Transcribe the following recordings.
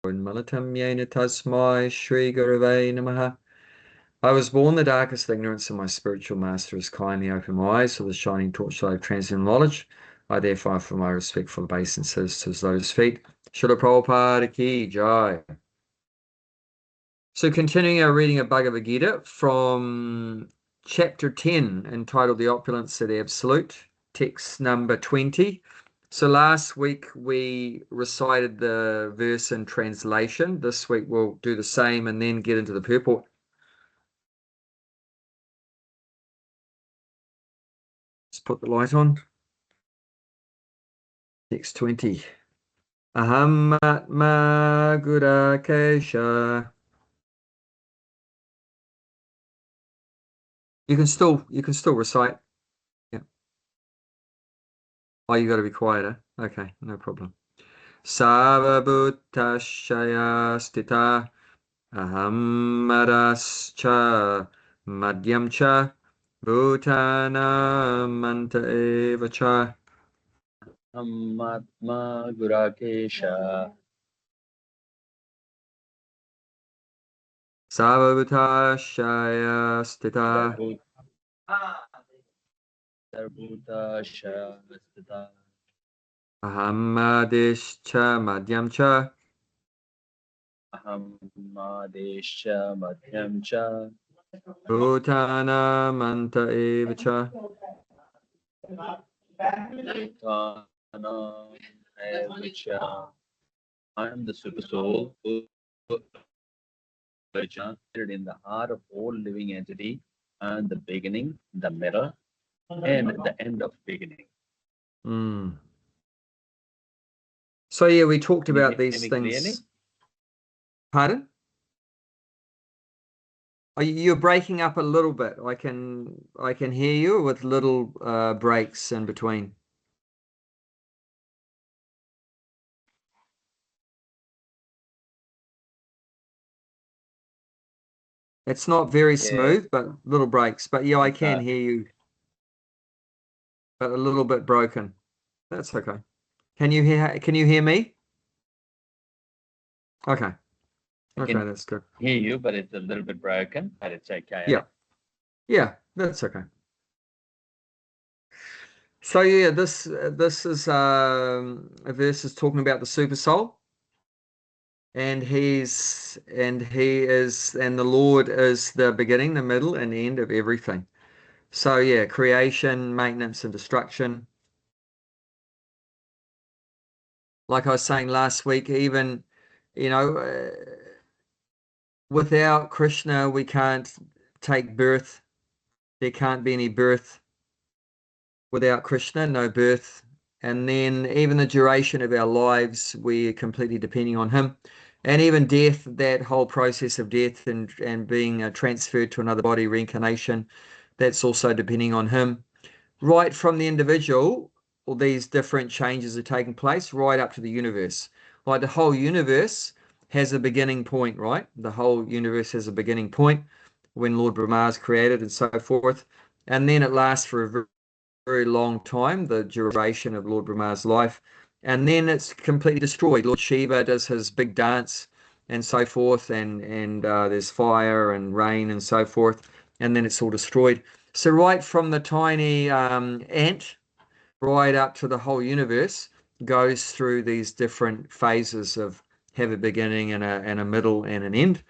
Unmalatam yena tasmai Shri Gurave namaha. I was born the darkest ignorance, and my spiritual master has kindly opened my eyes to the shining torchlight of transcendental knowledge. I therefore offer my respectful obeisances to his lotus feet. Srila Prabhupada ki jai. So continuing our reading of Bhagavad Gita from chapter 10, entitled The Opulence of the Absolute, text number 20. So last week we recited the verse in translation. This week we'll do the same and then get into the purport. Let's put the light on. Text 20. Aham Atma Gurakesha. You can still recite. Yeah. Oh, you got to be quieter. Okay, no problem. Sarvabhutashaya stita aham marascha madhyam cha bhutanam anta eva cha. Atma Gurakesha. Sarvabhutashaya stita Sarvbhuta Shastita aham adescha madhyam cha Aham Madesha Madhyam Cha bhutanam anta eva cha. Bhutanam Evacha. I am the super soul who is in the heart of all living entity and the beginning, the middle, and the end of beginning. So yeah, we talked Can you about hear these me things. clearly? Pardon? You're breaking up a little bit. I can hear you with little breaks in between. It's not very smooth, but little breaks. But yeah, I can hear you, but a little bit broken. That's okay. Can you hear me? Okay. I Okay, can that's good. hear you, but it's a little bit broken, but it's okay. Yeah. Yeah, that's okay. So yeah, this is a verse is talking about the super soul. And he is, and the Lord is the beginning, the middle, and the end of everything. So yeah, creation, maintenance, and destruction. Like I was saying last week, even, you know, without Krishna, we can't take birth. There can't be any birth without Krishna, no birth. And then even the duration of our lives, we're completely depending on him. And even death, that whole process of death and being transferred to another body, reincarnation, that's also depending on him. Right from the individual, all these different changes are taking place, right up to the universe. Like the whole universe has a beginning point, right? The whole universe has a beginning point when Lord Brahma is created and so forth. And then it lasts for a very long time, the duration of Lord Brahma's life. And then it's completely destroyed. Lord Shiva does his big dance and so forth, and there's fire and rain and so forth, and then it's all destroyed. So right from the tiny ant right up to the whole universe goes through these different phases of have a beginning and a middle and an end.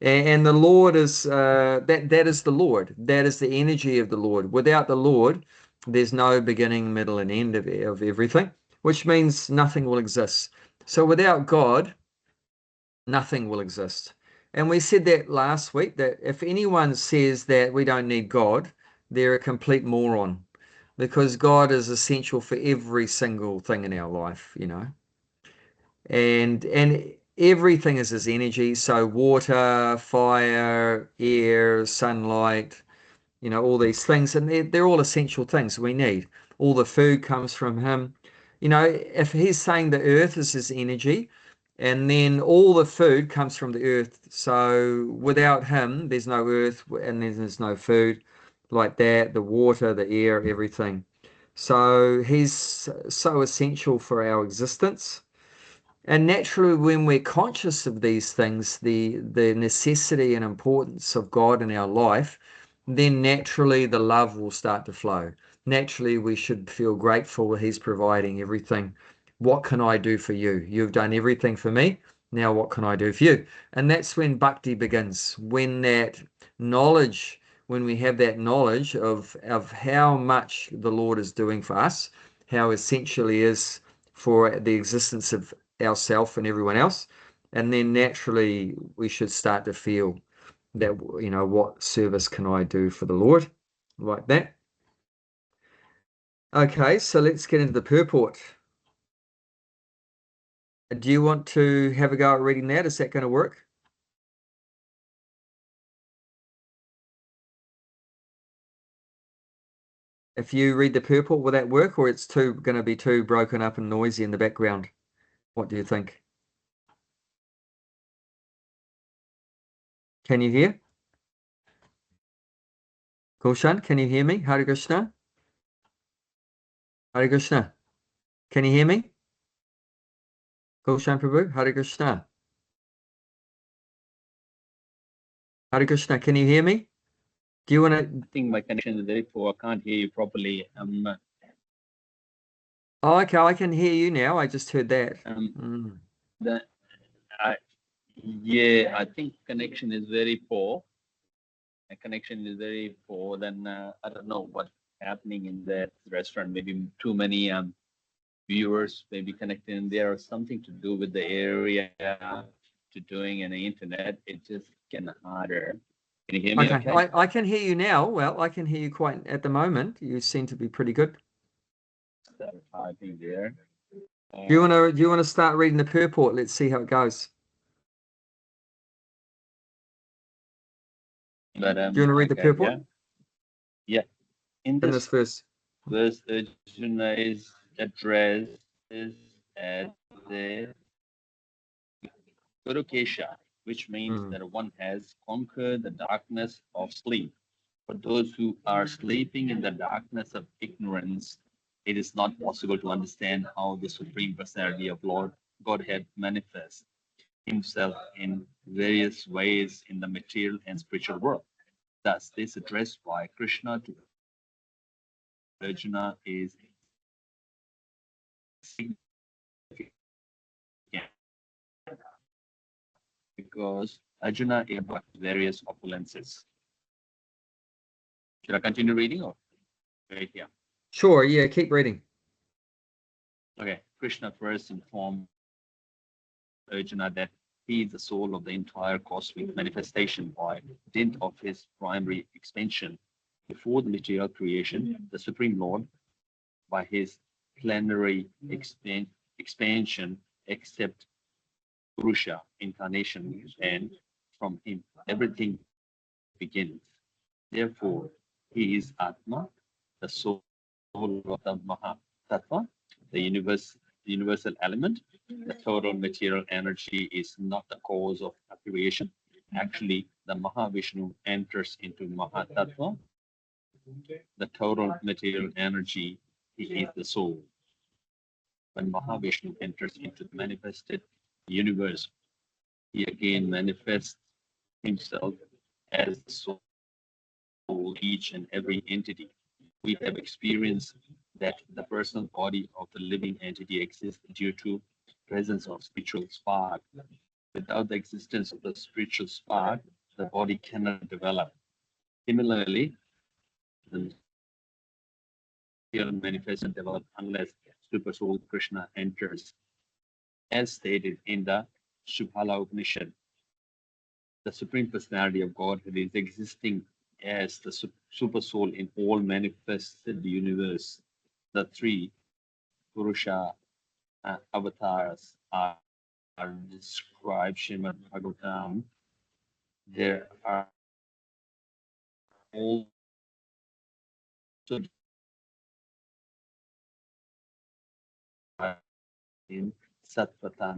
And the Lord is that is the Lord. That is the energy of the Lord. Without the Lord, there's no beginning, middle, and end of everything, which means nothing will exist. So without God, nothing will exist. And we said that last week that if anyone says that we don't need God, they're a complete moron because God is essential for every single thing in our life, you know. And everything is his energy. So water, fire, air, sunlight, you know, all these things, and they're all essential things we need. All the food comes from him. You know, if he's saying the earth is his energy, and then all the food comes from the earth. So without him, there's no earth, and then there's no food like that, the water, the air, everything. So he's so essential for our existence. And naturally, when we're conscious of these things, the necessity and importance of God in our life, then naturally the love will start to flow. Naturally, we should feel grateful that He's providing everything. What can I do for you? You've done everything for me. Now, what can I do for you? And that's when bhakti begins. When that knowledge, when we have that knowledge of how much the Lord is doing for us, how essential He is for the existence of ourself and everyone else, and then naturally we should start to feel that, you know, what service can I do for the Lord, like that. Okay, so let's get into the purport. Do you want to have a go at reading that? Is that going to work? If you read the purport, will that work, or it's going to be too broken up and noisy in the background? What do you think? Can you hear? Gulshan, can you hear me? Hare Krishna? Hare Krishna. Can you hear me? Gulshan Prabhu, Hare Krishna. Hare Krishna, can you hear me? Do you want to? I think my connection is very poor. I can't hear you properly. Oh, okay, I can hear you now. I just heard that. Yeah, I think connection is very poor. My connection is very poor. Then I don't know what's happening in that restaurant. Maybe too many viewers maybe connected in there, or something to do with the area to doing in the internet. It's just getting harder. Can you hear me? Okay, I can hear you now. Well, I can hear you quite at the moment. You seem to be pretty good. Typing there. Do you want to start reading the purport? Let's see how it goes. But Do you want to read the purport? Yeah. In this verse, Arjuna is addressed as the Gurukesha, which means that one has conquered the darkness of sleep. For those who are sleeping in the darkness of ignorance, it is not possible to understand how the Supreme Personality of Lord Godhead manifests Himself in various ways in the material and spiritual world. Thus, this address by Krishna to Arjuna is significant because Arjuna is various opulences. Should I continue reading or right here? Sure, yeah, keep reading. Okay, Krishna first informed Arjuna that he is the soul of the entire cosmic manifestation by dint of his primary expansion. Before the material creation, the Supreme Lord, by his plenary expansion, except Purusha incarnation, and from him everything begins. Therefore, he is Atma, the soul of the Mahatattva, the universal element. The total material energy is not the cause of creation. Actually, the Mahavishnu enters into Mahatattva. The total material energy is the soul. When Mahavishnu enters into the manifested universe, he again manifests himself as the soul each and every entity. We have experienced that the personal body of the living entity exists due to presence of spiritual spark. Without the existence of the spiritual spark, the body cannot develop. Similarly, the material manifestation develop unless Super Soul Krishna enters. As stated in the Shubhala Upanishad, the Supreme Personality of Godhead is existing as the Super Soul in all manifested universe. The three Purusha avatars are described Srimad Bhagavatam. There are also in Satvatan,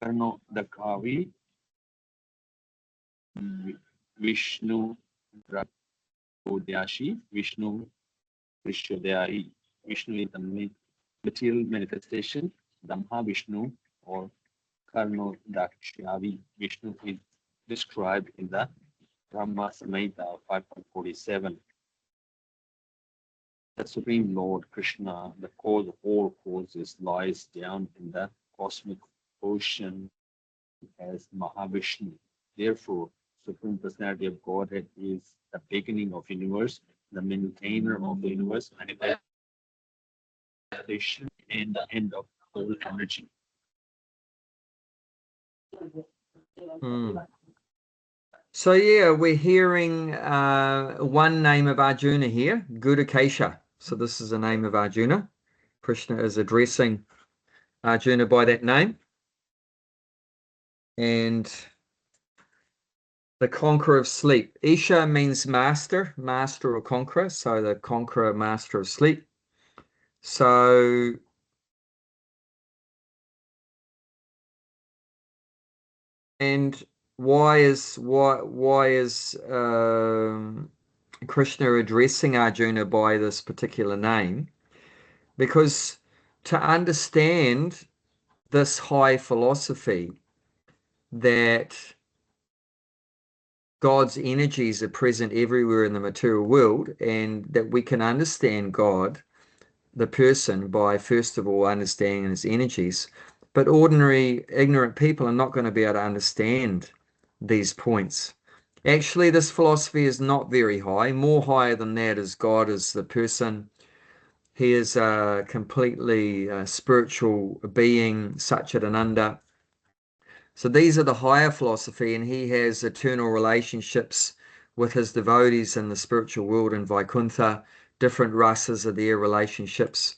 Karno Dakavi, Vishnu Udyashi, Vishnu Vishudyai. Vishnu is the material manifestation. the Mahavishnu or Karnodakshavi Vishnu is described in the Brahma Samhita 5.47. The Supreme Lord Krishna, the cause of all causes, lies down in the cosmic ocean as Mahavishnu. Therefore, Supreme Personality of Godhead is the beginning of universe, the maintainer of the universe, manifestation, and the end of all energy. So yeah, we're hearing one name of Arjuna here, Gudakesha. So this is the name of Arjuna. Krishna is addressing Arjuna by that name. And the conqueror of sleep. Isha means master, master or conqueror. So the conqueror, master of sleep. So and why is Krishna addressing Arjuna by this particular name? Because to understand this high philosophy that God's energies are present everywhere in the material world, and that we can understand God, the person, by first of all understanding his energies. But ordinary ignorant people are not going to be able to understand these points. Actually, this philosophy is not very high. More higher than that is God as the person. He is a completely spiritual being, Satchidananda. So these are the higher philosophy, and he has eternal relationships with his devotees in the spiritual world in Vaikuntha. Different rasas are their relationships.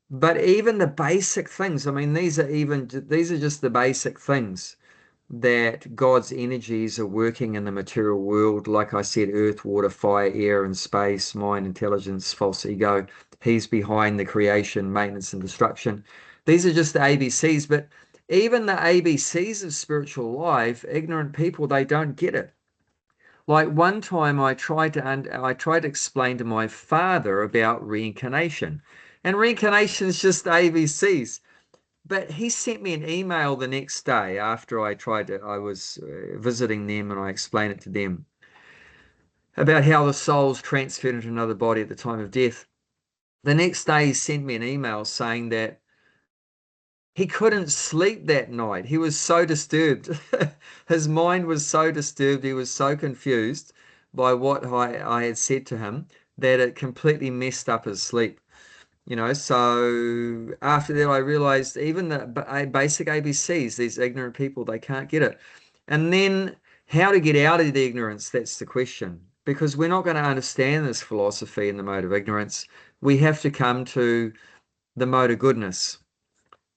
But even the basic things, I mean, these are just the basic things that God's energies are working in the material world. Like I said, earth, water, fire, air, and space, mind, intelligence, false ego. He's behind the creation, maintenance, and destruction. These are just the ABCs, but even the ABCs of spiritual life, ignorant people, they don't get it. Like one time I tried to explain to my father about reincarnation. And reincarnation is just ABCs. But he sent me an email the next day after I was visiting them, and I explained it to them about how the soul's transferred into another body at the time of death. The next day he sent me an email saying that he couldn't sleep that night. He was so disturbed. His mind was so disturbed. He was so confused by what I had said to him that it completely messed up his sleep. So after that, I realized even the basic ABCs, these ignorant people, they can't get it. And then how to get out of the ignorance, that's the question. Because we're not going to understand this philosophy in the mode of ignorance. We have to come to the mode of goodness.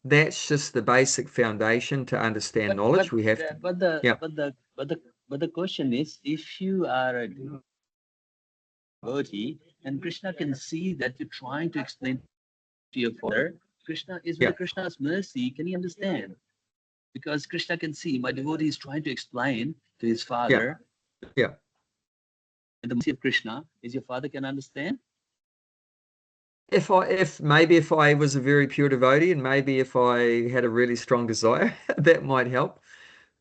That's just the basic foundation to understand knowledge. We have to, yeah. But the question is, if you are a devotee and Krishna can see that you're trying to explain to your father, Krishna is with Krishna's mercy. Can he understand? Because Krishna can see my devotee is trying to explain to his father. Yeah. And the mercy of Krishna is your father can understand. If I was a very pure devotee, and maybe if I had a really strong desire, that might help.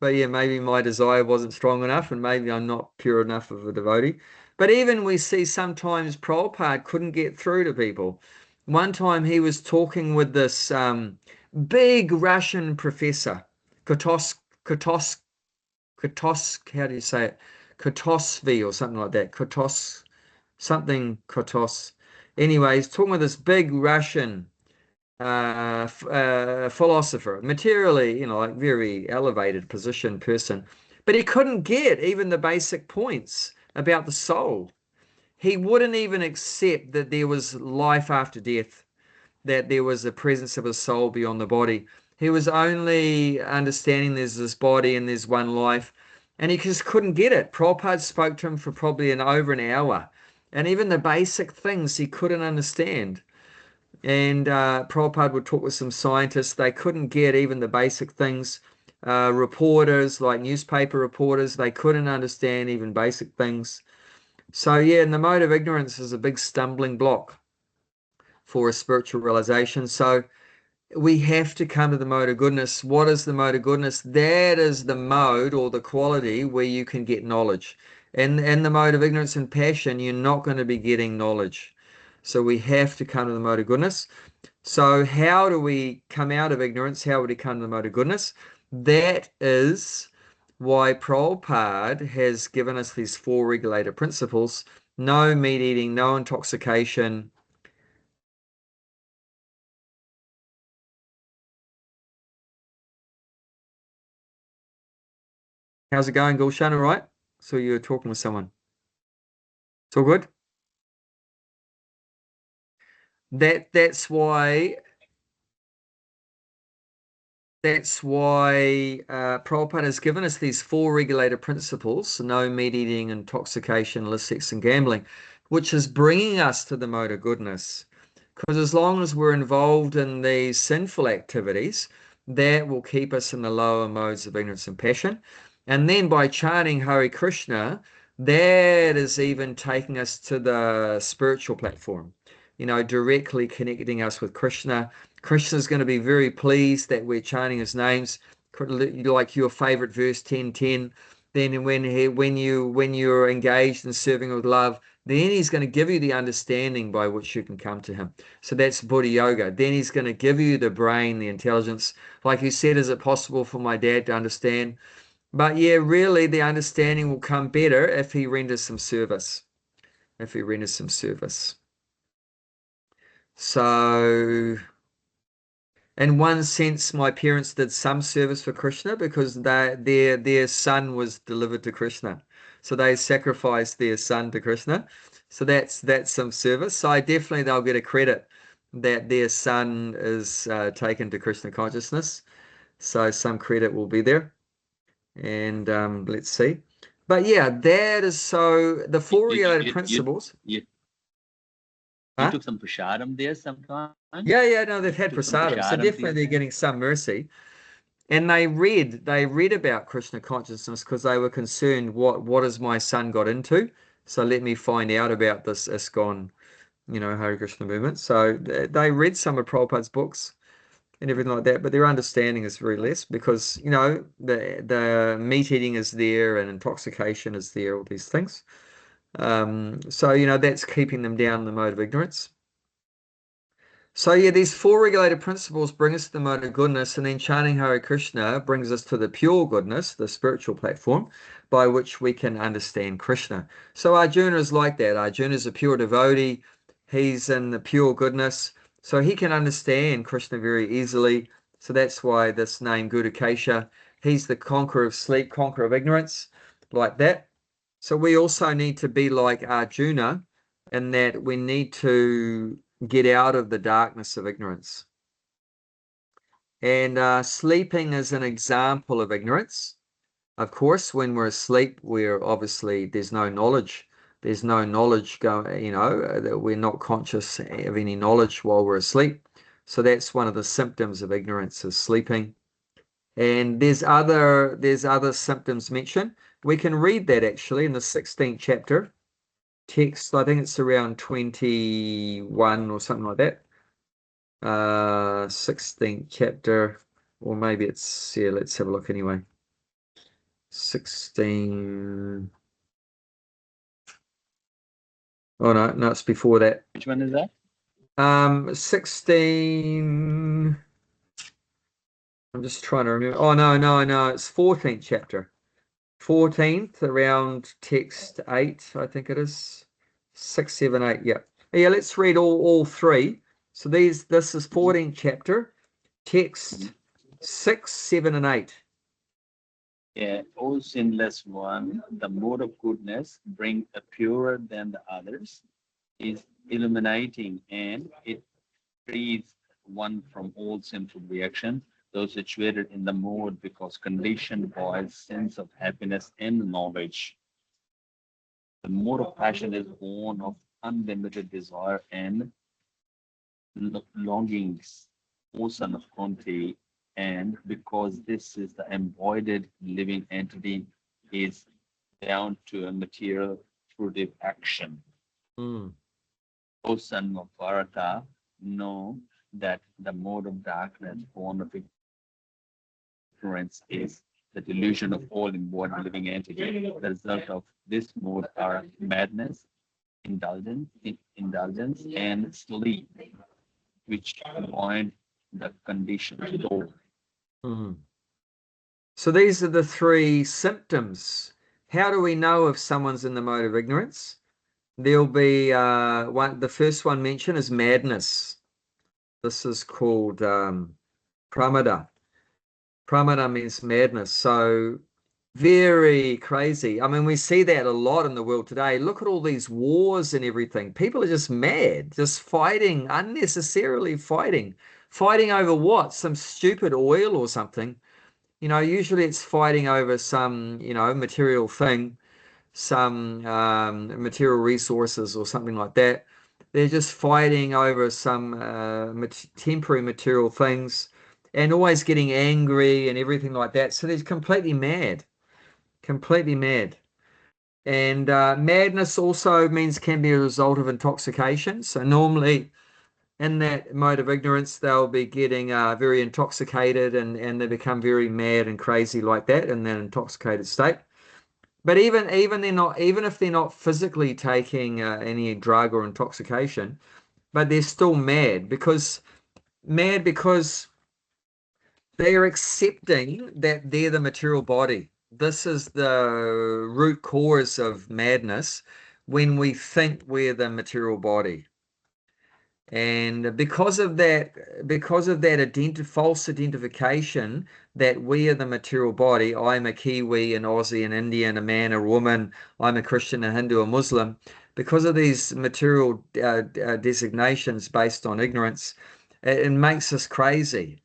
But yeah, maybe my desire wasn't strong enough, and maybe I'm not pure enough of a devotee. But even we see sometimes Prabhupada couldn't get through to people. One time he was talking with this big Russian professor, Kotos, how do you say it? Kotosvi or something like that. Kotos. Anyways, talking with this big Russian philosopher, materially, like very elevated position person, but he couldn't get even the basic points about the soul. He wouldn't even accept that there was life after death, that there was a presence of a soul beyond the body. He was only understanding there's this body and there's one life, and he just couldn't get it. Prabhupada spoke to him for probably over an hour, and even the basic things he couldn't understand. And Prabhupada would talk with some scientists. They couldn't get even the basic things. Reporters, like newspaper reporters, they couldn't understand even basic things. So yeah, and the mode of ignorance is a big stumbling block for a spiritual realization. So we have to come to the mode of goodness. What is the mode of goodness? That is the mode or the quality where you can get knowledge. And in the mode of ignorance and passion, you're not going to be getting knowledge. So we have to come to the mode of goodness. So how do we come out of ignorance? How would we come to the mode of goodness? That is why Prabhupada has given us these four regulator principles: no meat eating, no intoxication. How's it going, Gulshan? All right? So you're talking with someone. It's all good? That's why Prabhupada has given us these four regulator principles: no meat eating, intoxication, illicit sex, and gambling, which is bringing us to the mode of goodness. Because as long as we're involved in these sinful activities, that will keep us in the lower modes of ignorance and passion. And then by chanting Hare Krishna, that is even taking us to the spiritual platform, directly connecting us with Krishna. Krishna is going to be very pleased that we're chanting his names, like your favorite verse 10:10. Then when you're engaged in serving with love, then he's going to give you the understanding by which you can come to him. So that's Buddha Yoga. Then he's going to give you the brain, the intelligence. Like you said, is it possible for my dad to understand? But yeah, really, the understanding will come better if he renders some service. If he renders some service. So, in one sense, my parents did some service for Krishna because their son was delivered to Krishna. So they sacrificed their son to Krishna. So that's some service. So they'll get a credit that their son is taken to Krishna consciousness. So some credit will be there. And let's see. But yeah, that is so the four regulated principles. You Huh? took some prasadam there sometime? Yeah, no, they've had Took some prasadam. So prasadam definitely they're getting some mercy. And they read about Krishna consciousness because they were concerned, what has my son got into? So let me find out about this ISKCON, Hare Krishna movement. So they read some of Prabhupada's books and everything like that, but their understanding is very less because, the meat eating is there and intoxication is there, all these things. So, that's keeping them down in the mode of ignorance. So yeah, these four regulated principles bring us to the mode of goodness, and then chanting Hare Krishna brings us to the pure goodness, the spiritual platform, by which we can understand Krishna. So Arjuna is like that. Arjuna is a pure devotee. He's in the pure goodness, so he can understand Krishna very easily. So that's why this name Gurukesha. He's the conqueror of sleep, conqueror of ignorance, like that. So we also need to be like Arjuna in that we need to get out of the darkness of ignorance. And sleeping is an example of ignorance. Of course, when we're asleep, there's no knowledge. There's no knowledge going, that we're not conscious of any knowledge while we're asleep. So that's one of the symptoms of ignorance, is sleeping. And there's other symptoms mentioned. We can read that actually in the 16th chapter text. I think it's around 21 or something like that. 16th chapter, or maybe it's, yeah, let's have a look anyway. 16. Oh no, it's before that. Which one is that? 16. I'm just trying to remember. Oh no, it's 14th chapter. 14th, around text 8, I think it is. 6, 7, 8, yeah. Yeah, let's read all three. So this is 14th chapter, text 6, 7, and 8. Yeah, O sinless one, the mode of goodness, bring a purer than the others, is illuminating, and it frees one from all sinful reaction, though situated in the mode because conditioned by sense of happiness and knowledge. The mode of passion is born of unlimited desire and longings, O son of Kunti, and because this is the embodied living entity, is down to a material fruitive action. Mm. O son of Bharata, know that the mode of darkness born of ignorance is the delusion of all inward living entity. The result of this mode are madness, indulgence, and sleep, which avoid the conditioned door. Mm. So these are the three symptoms. How do we know if someone's in the mode of ignorance? There'll be the first one mentioned is madness. This is called pramada. Pramada means madness. So very crazy. I mean, we see that a lot in the world today. Look at all these wars and everything. People are just mad, just fighting, unnecessarily fighting. Fighting over what? Some stupid oil or something. Usually it's fighting over some, material thing, some material resources or something like that. They're just fighting over some temporary material things and always getting angry and everything like that. So they're completely mad, completely mad. And madness also means can be a result of intoxication. So normally in that mode of ignorance, they'll be getting very intoxicated and they become very mad and crazy like that in that intoxicated state. But even if they're not physically taking any drug or intoxication, but they're still mad because they're accepting that they're the material body. This is the root cause of madness when we think we're the material body. And because of that false identification that we are the material body, I'm a Kiwi, an Aussie, an Indian, a man, a woman, I'm a Christian, a Hindu, a Muslim, because of these material designations based on ignorance, it makes us crazy.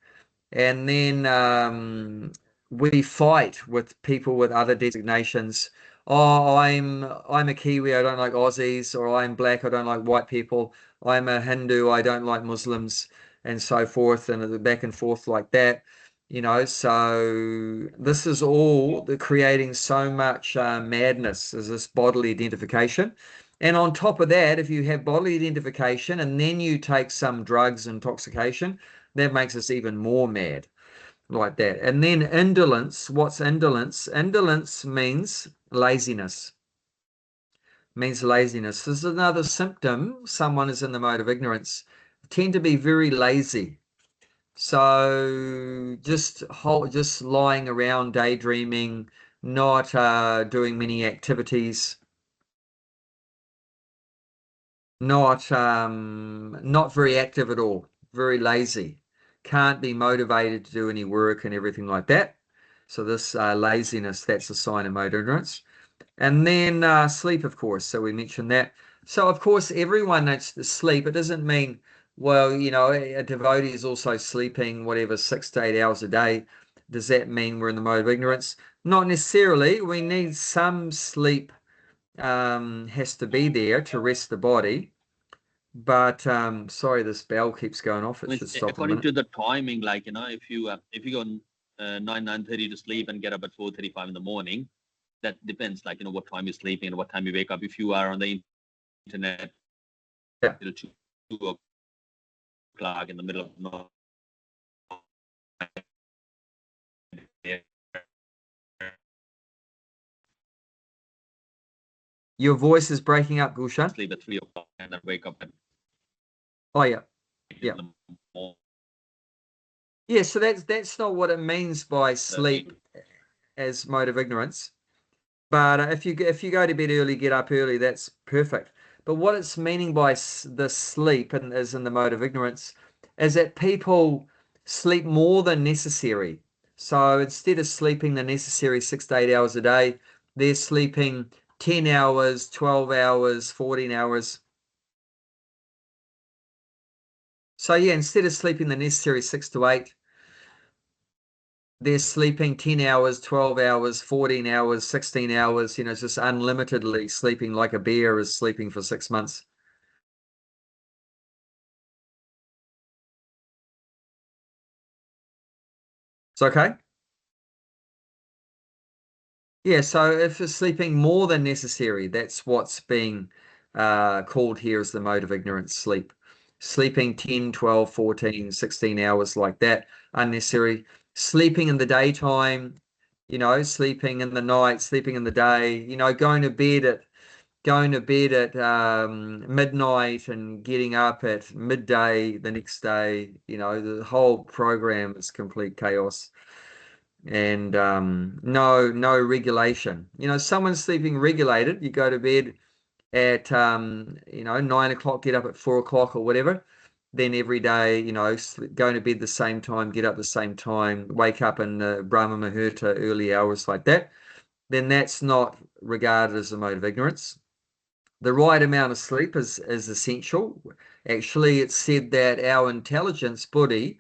And then we fight with people with other designations. Oh, I'm a Kiwi, I don't like Aussies, or I'm black, I don't like white people. I'm a Hindu, I don't like Muslims, and so forth, and back and forth like that. So this is all creating so much madness, is this bodily identification. And on top of that, if you have bodily identification and then you take some drugs, intoxication, that makes us even more mad like that. And then indolence. What's indolence? Indolence means laziness. Means laziness. This is another symptom. Someone is in the mode of ignorance. Tend to be very lazy. So just lying around, daydreaming, not doing many activities, not very active at all, very lazy, can't be motivated to do any work and everything like that. So this laziness, that's a sign of mode ignorance. And then sleep, of course. So we mentioned that. So of course, everyone needs to sleep. It doesn't mean, well, a devotee is also sleeping whatever 6 to 8 hours a day. Does that mean we're in the mode of ignorance? Not necessarily. We need some sleep, has to be there to rest the body. But sorry, this bell keeps going off. It should stop according to the timing. Like if you go 9:30 to sleep and get up at 4:35 in the morning, that depends. Like what time you're sleeping and what time you wake up. If you are on the internet, yeah, 2 o'clock in the middle of the night. Your voice is breaking up, Gulshan. Sleep at 3 o'clock and then wake up at yeah. Yeah, so that's not what it means by sleep as mode of ignorance. But if you go to bed early, get up early, that's perfect. But what it's meaning by the sleep and is in the mode of ignorance is that people sleep more than necessary. So instead of sleeping the necessary 6 to 8 hours a day, they're sleeping 10 hours, 12 hours, 14 hours. So yeah, instead of sleeping the necessary 6 to 8, they're sleeping 10 hours, 12 hours, 14 hours, 16 hours, just unlimitedly sleeping like a bear is sleeping for 6 months. It's okay? Yeah, so if you're sleeping more than necessary, that's what's being called here as the mode of ignorance, sleep. sleeping 10, 12, 14, 16 hours like that, unnecessary. Sleeping in the daytime, sleeping in the night, sleeping in the day, going to bed at midnight and getting up at midday the next day. The whole program is complete chaos, and no regulation. Someone's sleeping regulated. You go to bed at 9 o'clock, get up at 4 o'clock or whatever. Then every day, going to bed the same time, get up the same time, wake up in the Brahma Muhurta early hours like that. Then that's not regarded as a mode of ignorance. The right amount of sleep is essential. Actually, it's said that our intelligence, buddhi,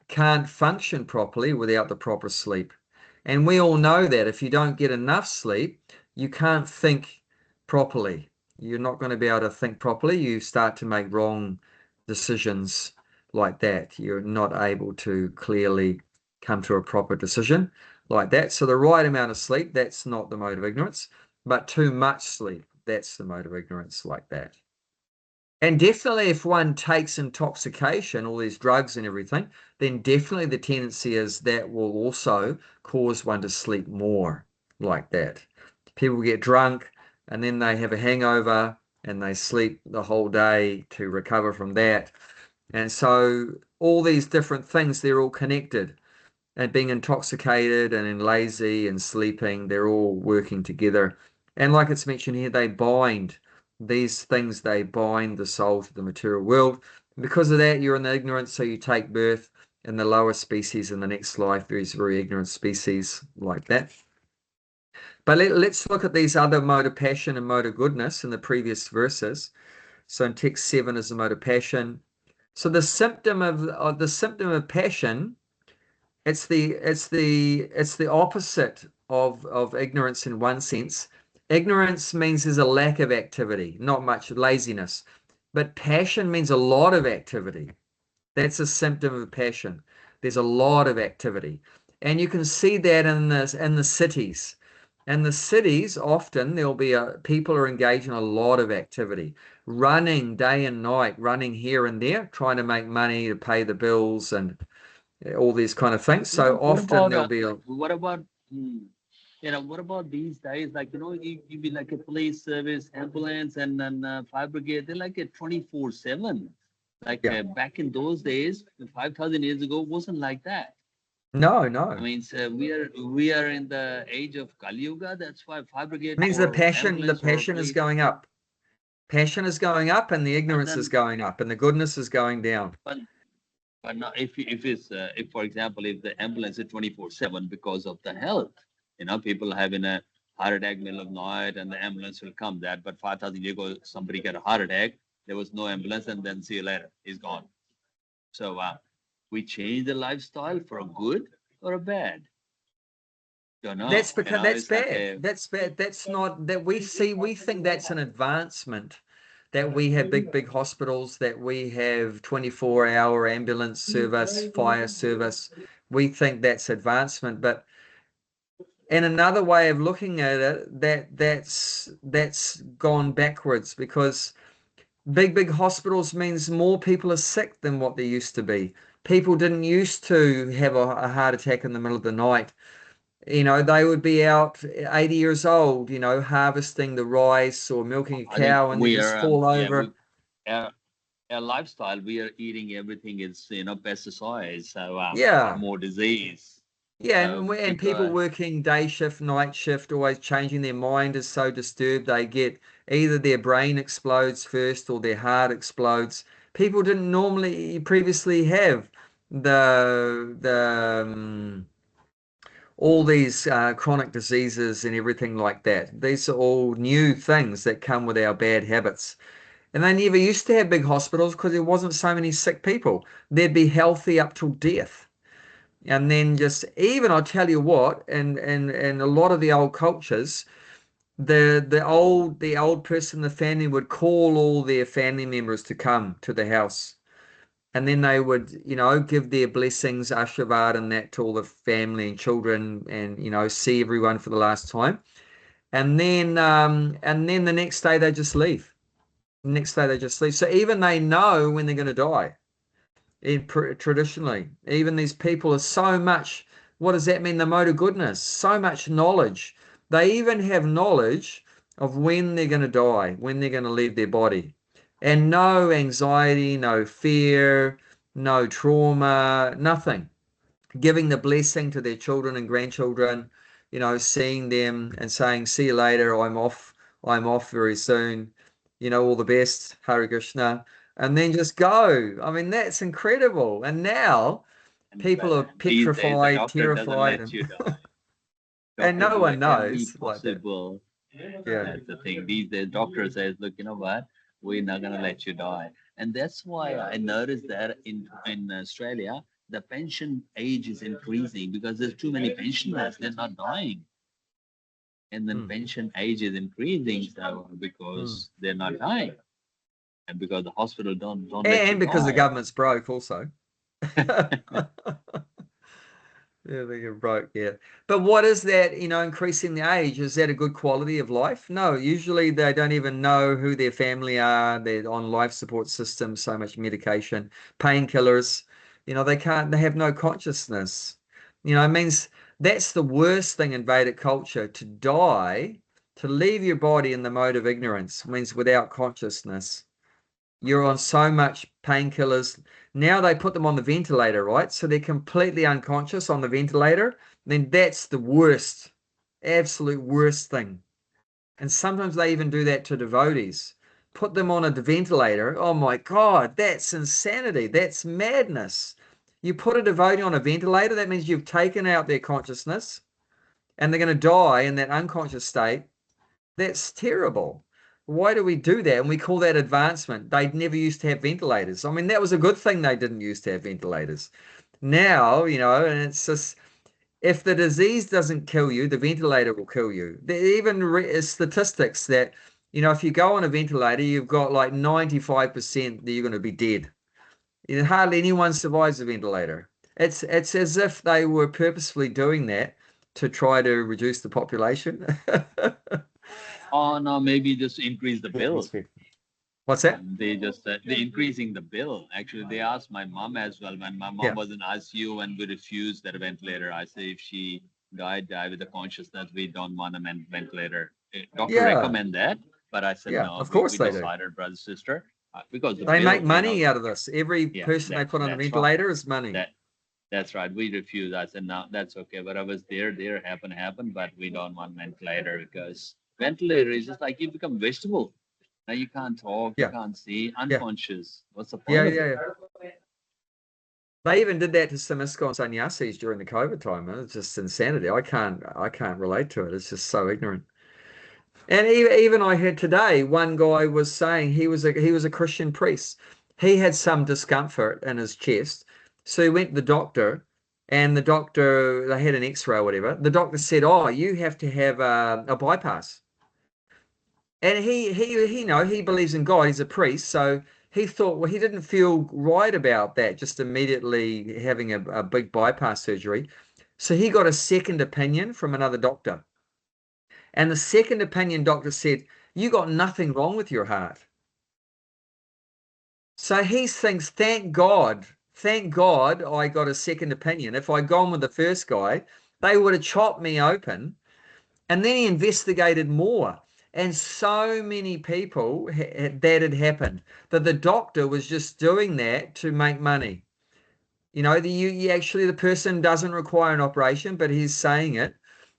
can't function properly without the proper sleep. And we all know that if you don't get enough sleep, you can't think properly. You're not going to be able to think properly. You start to make wrong decisions like that. You're not able to clearly come to a proper decision like that. So the right amount of sleep, that's not the mode of ignorance, but too much sleep, that's the mode of ignorance like that. And definitely if one takes intoxication, all these drugs and everything, then definitely the tendency is that will also cause one to sleep more like that. People get drunk and then they have a hangover and they sleep the whole day to recover from that. And so all these different things, they're all connected. And being intoxicated and lazy and sleeping, they're all working together. And like it's mentioned here, they bind these things, they bind the soul to the material world. And because of that, you're in the ignorance, so you take birth in the lower species in the next life. There's very ignorant species like that. But let's look at these other mode of passion and mode of goodness in the previous verses. So in text 7 is the mode of passion. So the symptom of passion, it's the opposite of ignorance in one sense. Ignorance means there's a lack of activity, not much laziness. But passion means a lot of activity. That's a symptom of passion. There's a lot of activity. And you can see that in the cities. In the cities, often there'll be people are engaged in a lot of activity, running day and night, running here and there, trying to make money to pay the bills and all these kind of things. So often there'll be what about what about these days? Like you be like a police service, ambulance, and then fire brigade. They're like a 24/7. Like back in those days, 5,000 years ago, wasn't like that. No. I mean, so we are in the age of Kali Yuga. That's why fire brigade It means the passion is police. going up. Passion is going up, and the ignorance is going up, and the goodness is going down. But now, if for example, if the ambulance is 24/7 because of the health, people having a heart attack middle of night, and the ambulance will come. But 5,000 years ago, somebody got a heart attack. There was no ambulance, and then see you later, he's gone. So we change the lifestyle for a good or a bad. Don't know. That's because that's bad. That's bad. That's not that we see. We think that's an advancement. That we have big hospitals, that we have 24-hour ambulance service, fire service. We think that's advancement, but in another way of looking at it, that's gone backwards, because big hospitals means more people are sick than what they used to be. People didn't used to have a heart attack in the middle of the night. They would be out 80 years old, harvesting the rice or milking a cow, and they just fall over. Our lifestyle, we are eating everything is pesticides, so more disease. Yeah, and people working day shift, night shift, always changing. Their mind is so disturbed, they get either their brain explodes first or their heart explodes. People didn't normally previously have all these chronic diseases and everything like that. These are all new things that come with our bad habits. And they never used to have big hospitals because there wasn't so many sick people. They'd be healthy up till death. And then just even, I'll tell you what, in a lot of the old cultures, the old person in the family would call all their family members to come to the house. And then they would, give their blessings, Ashirvad, and that to all the family and children, and see everyone for the last time. And then the next day they just leave. Next day they just leave. So even they know when they're going to die. Traditionally, even these people are so much. What does that mean? The mode of goodness, so much knowledge. They even have knowledge of when they're going to die, when they're going to leave their body, and no anxiety, no fear, no trauma, nothing. Giving the blessing to their children and grandchildren, seeing them and saying, "See you later. I'm off very soon. All the best. Hare Krishna." And then just go. I mean, that's incredible. And now people are These days, the petrified, doctor doesn't terrified, let you die. and Doctor no do one every knows like that. possible. Yeah. That's the thing. These days, doctor says, look, you know what? We're not gonna let you die. And that's why I noticed that in Australia, the pension age is increasing because there's too many pensioners. They're not dying. And then pension age is increasing so because they're not dying. And because the hospital don't let you And because the die. government's broke also. Yeah, they get broke, yeah. But what is that, increasing the age? Is that a good quality of life? No, usually they don't even know who their family are. They're on life support systems, so much medication, painkillers. They have no consciousness. It means that's the worst thing in Vedic culture, to die, to leave your body in the mode of ignorance, means without consciousness. You're on so much painkillers. Now they put them on the ventilator, right? So they're completely unconscious on the ventilator. Then that's the worst, absolute worst thing. And sometimes they even do that to devotees. Put them on a ventilator. Oh my God, that's insanity. That's madness. You put a devotee on a ventilator, that means you've taken out their consciousness and they're going to die in that unconscious state. That's terrible. Why do we do that? And we call that advancement. They never used to have ventilators. I mean, that was a good thing they didn't used to have ventilators. Now, and it's just, if the disease doesn't kill you, the ventilator will kill you. There are even statistics that, if you go on a ventilator, you've got like 95% that you're going to be dead. Hardly anyone survives a ventilator. It's as if they were purposefully doing that to try to reduce the population. Oh no, maybe just increase the bill. What's that? They're increasing the bill. Actually, they asked my mom as well. When my mom was in ICU and we refused that ventilator, I say if she die with the consciousness, we don't want a ventilator. Doctor recommend that, but I said no. Of course we they do. decided, brother sister, because they make money out of this. Every person they put on a ventilator is money. That's right. We refused. I said no, that's okay. But I was there happen, but we don't want ventilator because ventilator is just like you become vegetable. Now you can't talk, you can't see, unconscious. What's the point of it? They even did that to some ISKCON sannyasis during the COVID time. It's just insanity. I can't relate to it. It's just so ignorant. And even I heard today, one guy was saying he was a Christian priest. He had some discomfort in his chest, so he went to the doctor, and they had an X-ray or whatever. The doctor said, "Oh, you have to have a bypass." And he believes in God. He's a priest, so he thought, well, he didn't feel right about that, just immediately having a big bypass surgery. So he got a second opinion from another doctor. And the second opinion doctor said, you got nothing wrong with your heart. So he thinks, thank God I got a second opinion. If I'd gone with the first guy, they would have chopped me open. And then he investigated more. And so many people that had happened, that the doctor was just doing that to make money. Actually, the person doesn't require an operation, but he's saying it.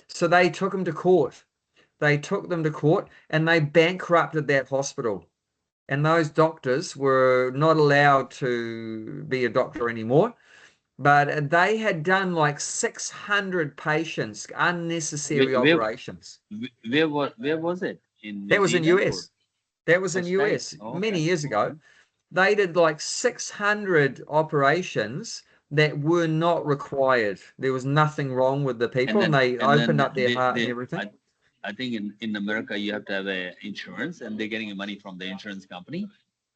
So they took him to court. They took them to court and they bankrupted that hospital. And those doctors were not allowed to be a doctor anymore. But they had done like 600 patients, unnecessary operations. Where was it? That was in US. That was in US many years ago. They did like 600 operations that were not required. There was nothing wrong with the people, and they opened up their heart and everything. I think in America you have to have a insurance, and they're getting money from the insurance company.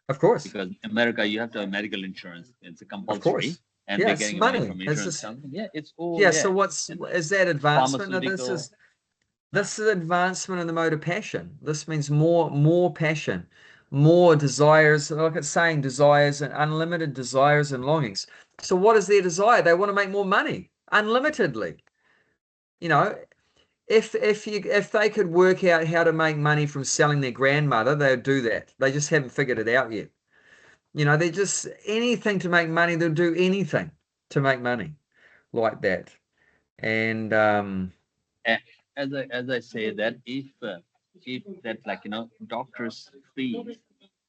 Of course. Because in America you have to have medical insurance. It's a compulsory. Of course. And they're getting money from insurance company. Yeah, it's all. Yeah. So is that advancement? No, this is advancement in the mode of passion. This means more passion. more desires. Look at saying desires and unlimited desires and longings. So what is their desire? They want to make more money unlimitedly. You know, if they could work out how to make money from selling their grandmother, they would do that. They just haven't figured it out yet. You know, they just anything to make money. They'll do anything to make money like that. And As I say that if that, like, doctors' fees,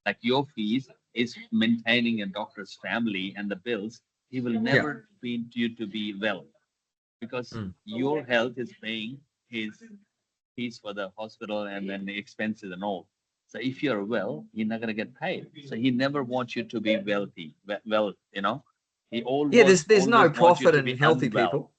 like your fees is maintaining a doctor's family and the bills, he will yeah, never feed you to be well, because mm. your health is paying his fees for the hospital and then the expenses and all. So if you're well, you're not gonna get paid. So he never wants you to be wealthy. Well, he Yeah. always There's no always wants you profit to in be healthy unwell. people.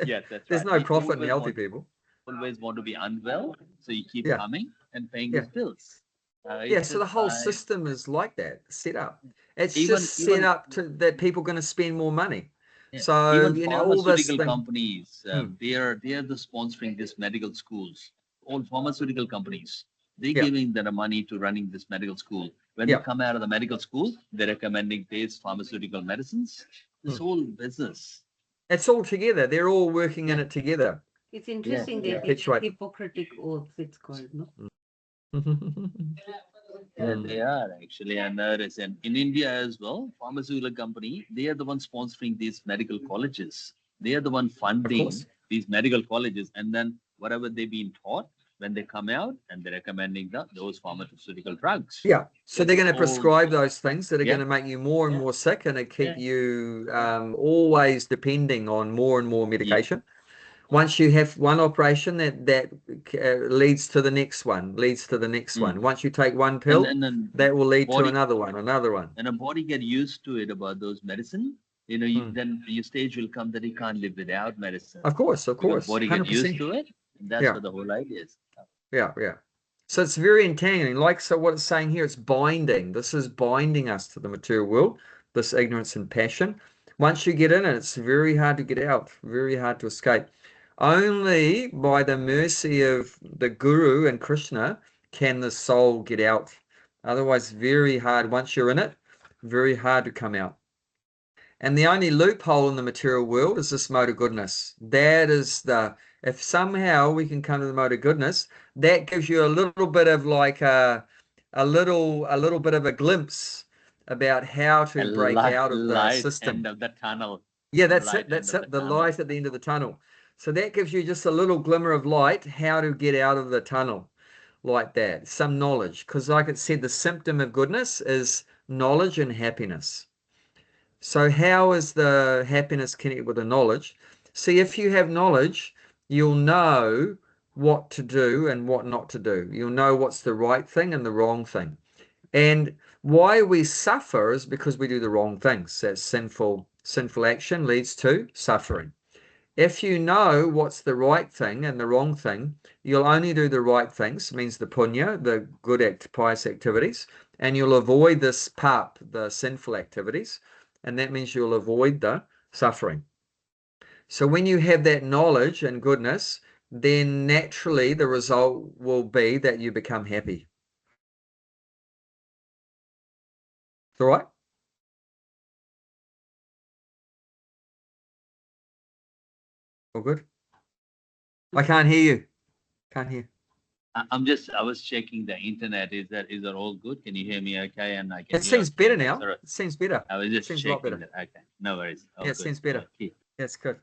Yes, that's There's right. no He profit in healthy people. always want to be unwell, so you keep Yeah, coming and paying yeah. his bills. Yeah, It's so the just whole system is like that, set up. It's even just set even up to that people are going to spend more money. yeah, So, even you know, all this pharmaceutical thing. companies, Hmm, they are the sponsoring these medical schools. All pharmaceutical companies, they're yeah, giving their money to running this medical school. When they yeah. come out of the medical school, they're recommending these pharmaceutical medicines. This Hmm. whole business. It's all together. They're all working in Yeah, it together. It's yeah, interesting To they yeah. take perpetuate. Hippocratic oath, it's called, no? Yeah, Mm, they are actually, and there is in India as well. Pharmaceutical company, they are the ones sponsoring these medical colleges. They are the one of funding course. these medical colleges, and then whatever they've been taught, when they come out and they're recommending those pharmaceutical drugs. Yeah. So So they're this going to whole, prescribe those things that are going yeah, to make you more and yeah, more sick and to keep yeah, you always depending on more and more yeah. medication. Once you have one operation, that leads to the next one, leads to the next Mm. one. Once you take one And pill, and then that will lead to body another one. and a body get used to it about those medicine. Mm. Then your stage will come that you can't live without medicine, Of because course, body get used 100%. to it. And that's Yeah, what the whole idea is. yeah, yeah. So it's very entangling. Like, so what it's saying here, it's binding. This is binding us to the material world, this ignorance and passion. Once you get in it, it's very hard to get out, very hard to escape. Only by the mercy of the Guru and Krishna can the soul get out. Otherwise, very hard. Once you're in it, very hard to come out. And the only loophole in the material world is this mode of goodness. That is if somehow we can come to the mode of goodness, that gives you a little bit of like a little bit of a glimpse about how A to break out of the light end system. of the tunnel. Yeah, A that's it. light end That's of the it. The tunnel. light at the end of the tunnel. So that gives you just a little glimmer of light, how to get out of the tunnel like that. Some knowledge. Because like it said, the symptom of goodness is knowledge and happiness. So how is the happiness connected with the knowledge? See, if you have knowledge, you'll know what to do and what not to do. You'll know what's the right thing and the wrong thing. And why we suffer is because we do the wrong things. That sinful action leads to suffering. If you know what's the right thing and the wrong thing, you'll only do the right things, means the punya, the good pious activities, and you'll avoid this pap, the sinful activities, and that means you'll avoid the suffering. So when you have that knowledge and goodness, then naturally the result will be that you become happy. All right? All good? I can't hear you. Can't hear. I was checking the internet. Is that all good? Can you hear me okay? And I can It hear seems better things. now. All right. It seems better. I was just Seems a lot checking better. that. Okay. No worries. Yeah, All it good. seems better. Okay. That's good.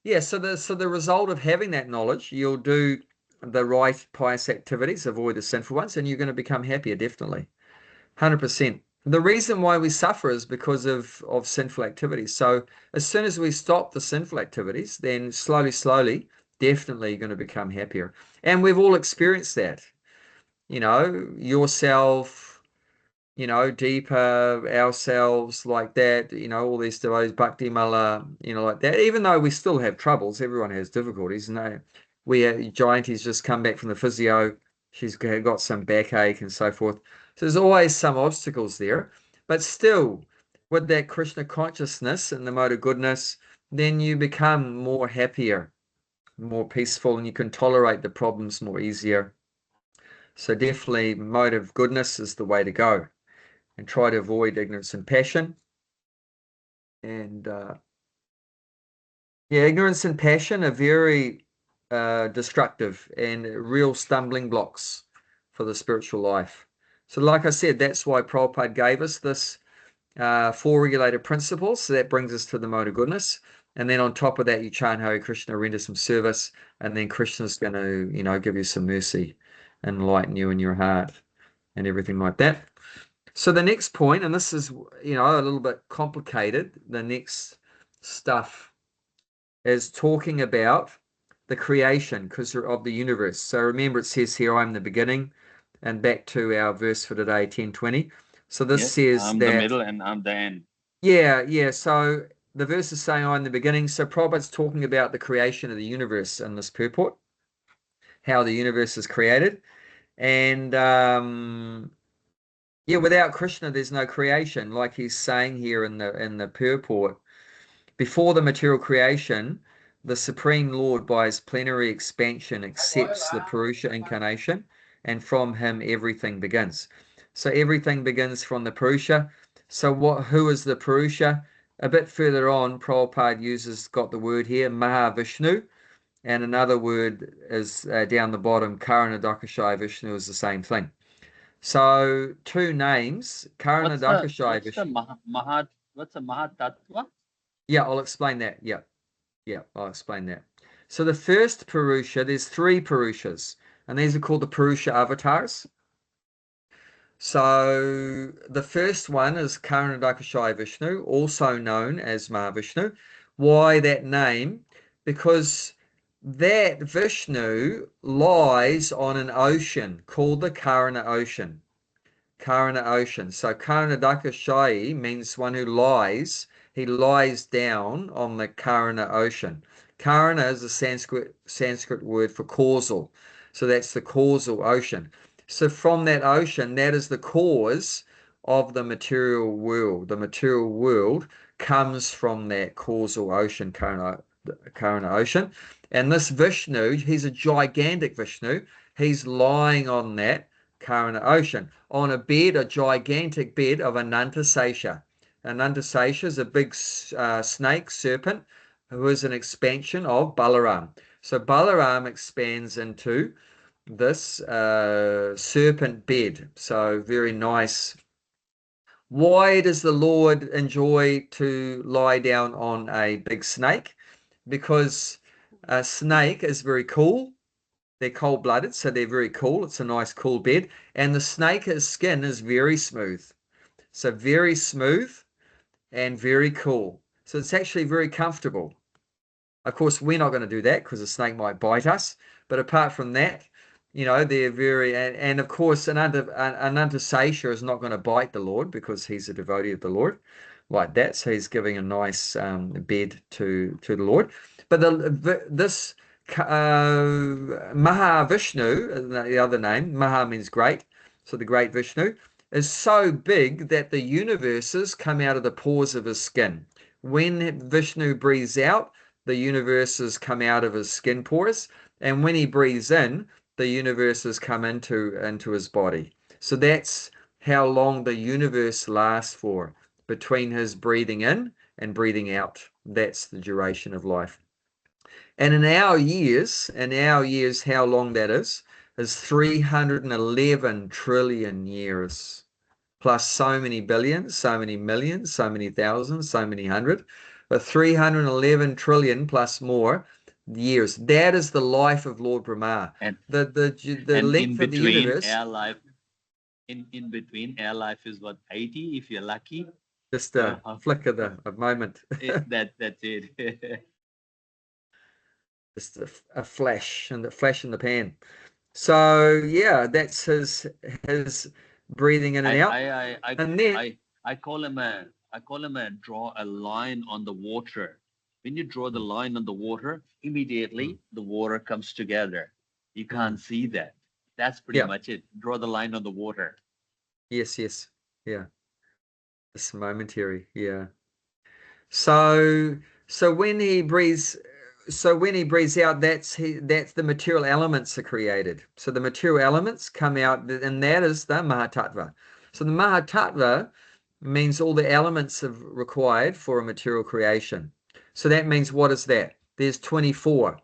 Yeah, so the result of having that knowledge, you'll do the right pious activities, avoid the sinful ones, and you're going to become happier, definitely. 100%. The reason why we suffer is because of sinful activities. So as soon as we stop the sinful activities, then slowly, definitely you're going to become happier. And we've all experienced that. Yourself, deeper ourselves like that, all these devotees, Bhakti Mala, like that. Even though we still have troubles, everyone has difficulties. No, Jayanti's just come back from the physio. She's got some backache and so forth. So there's always some obstacles there. But still, with that Krishna consciousness and the mode of goodness, then you become more happier, more peaceful, and you can tolerate the problems more easier. So definitely mode of goodness is the way to go, and try to avoid ignorance and passion. And yeah, ignorance and passion are very destructive and real stumbling blocks for the spiritual life. So like I said, that's why Prabhupada gave us this four regulated principles. So that brings us to the mode of goodness. And then on top of that, you chant Hare Krishna, render some service, and then Krishna's going to, you know, give you some mercy, enlighten you in your heart, and everything like that. So the next point, and this is, you know, a little bit complicated, the next stuff is talking about the creation because of the universe. So remember, it says here, I'm the beginning, and back to our verse for today, 10:20. So this Yes, says I'm the middle and I'm the end. yeah. So the verse is saying, I'm the beginning. So Prabhupada's talking about the creation of the universe in this purport, how the universe is created. And yeah, without Krishna, there's no creation, like he's saying here in the purport. Before the material creation, the Supreme Lord, by his plenary expansion, accepts the Purusha incarnation, and from him everything begins. So everything begins from the Purusha. So who is the Purusha? A bit further on, Prabhupada got the word here, Mahavishnu, and another word is down the bottom, Karanadakashaya Vishnu is the same thing. So two names, Karanadakashaya Vishnu. What's the Mahatattva? Yeah, I'll explain that. Yeah, I'll explain that. So the first Purusha, there's three Purushas, and these are called the Purusha avatars. So the first one is Karanadakashaya Vishnu, also known as Mahavishnu. Why that name? Because that Vishnu lies on an ocean called the Karana Ocean. Karana Ocean. So Karanadakashaya means one who lies. He lies down on the Karana Ocean. Karana is a Sanskrit word for causal. So that's the causal ocean. So from that ocean, that is the cause of the material world. The material world comes from that causal ocean, Karana Ocean. And this Vishnu, he's a gigantic Vishnu. He's lying on that Karana Ocean, on a gigantic bed of Anantasesha. Anantasesha is a big snake serpent who is an expansion of Balaram. So Balaram expands into this serpent bed. So very nice. Why does the Lord enjoy to lie down on a big snake? Because a snake is very cool. They're cold-blooded, so they're very cool. It's a nice cool bed. And the snake's skin is very smooth. So very smooth and very cool. So it's actually very comfortable. Of course, we're not going to do that because the snake might bite us. But apart from that, you know, they're very, and of course, an Anantasesha is not going to bite the Lord because he's a devotee of the Lord like that. So he's giving a nice bed to the Lord. But this Mahavishnu, the other name, Maha means great. So the great Vishnu is so big that the universes come out of the pores of his skin. When Vishnu breathes out, the universes come out of his skin pores, and when he breathes in, the universes come into his body. So that's how long the universe lasts for, between his breathing in and breathing out. That's the duration of life. And in our years, how long that is 311 trillion years, plus so many billions, so many millions, so many thousands, so many hundred, but 311 trillion plus more years. That is the life of Lord Brahma. And the length of the universe. Air life, in between, air life is what, 80 if you're lucky. Just a flick of a moment. That's it. Just a flash in the pan. So yeah, that's his breathing in and out. I call him a draw a line on the water. When you draw the line on the water, immediately the water comes together. You can't see that. That's pretty much it. Draw the line on the water. Yes. Yeah. It's momentary. Yeah. So when he breathes, so when he breathes out, that's the material elements are created. So the material elements come out, and that is the Mahatattva. So the Mahatattva means all the elements are required for a material creation. So that means, what is that? There's 24.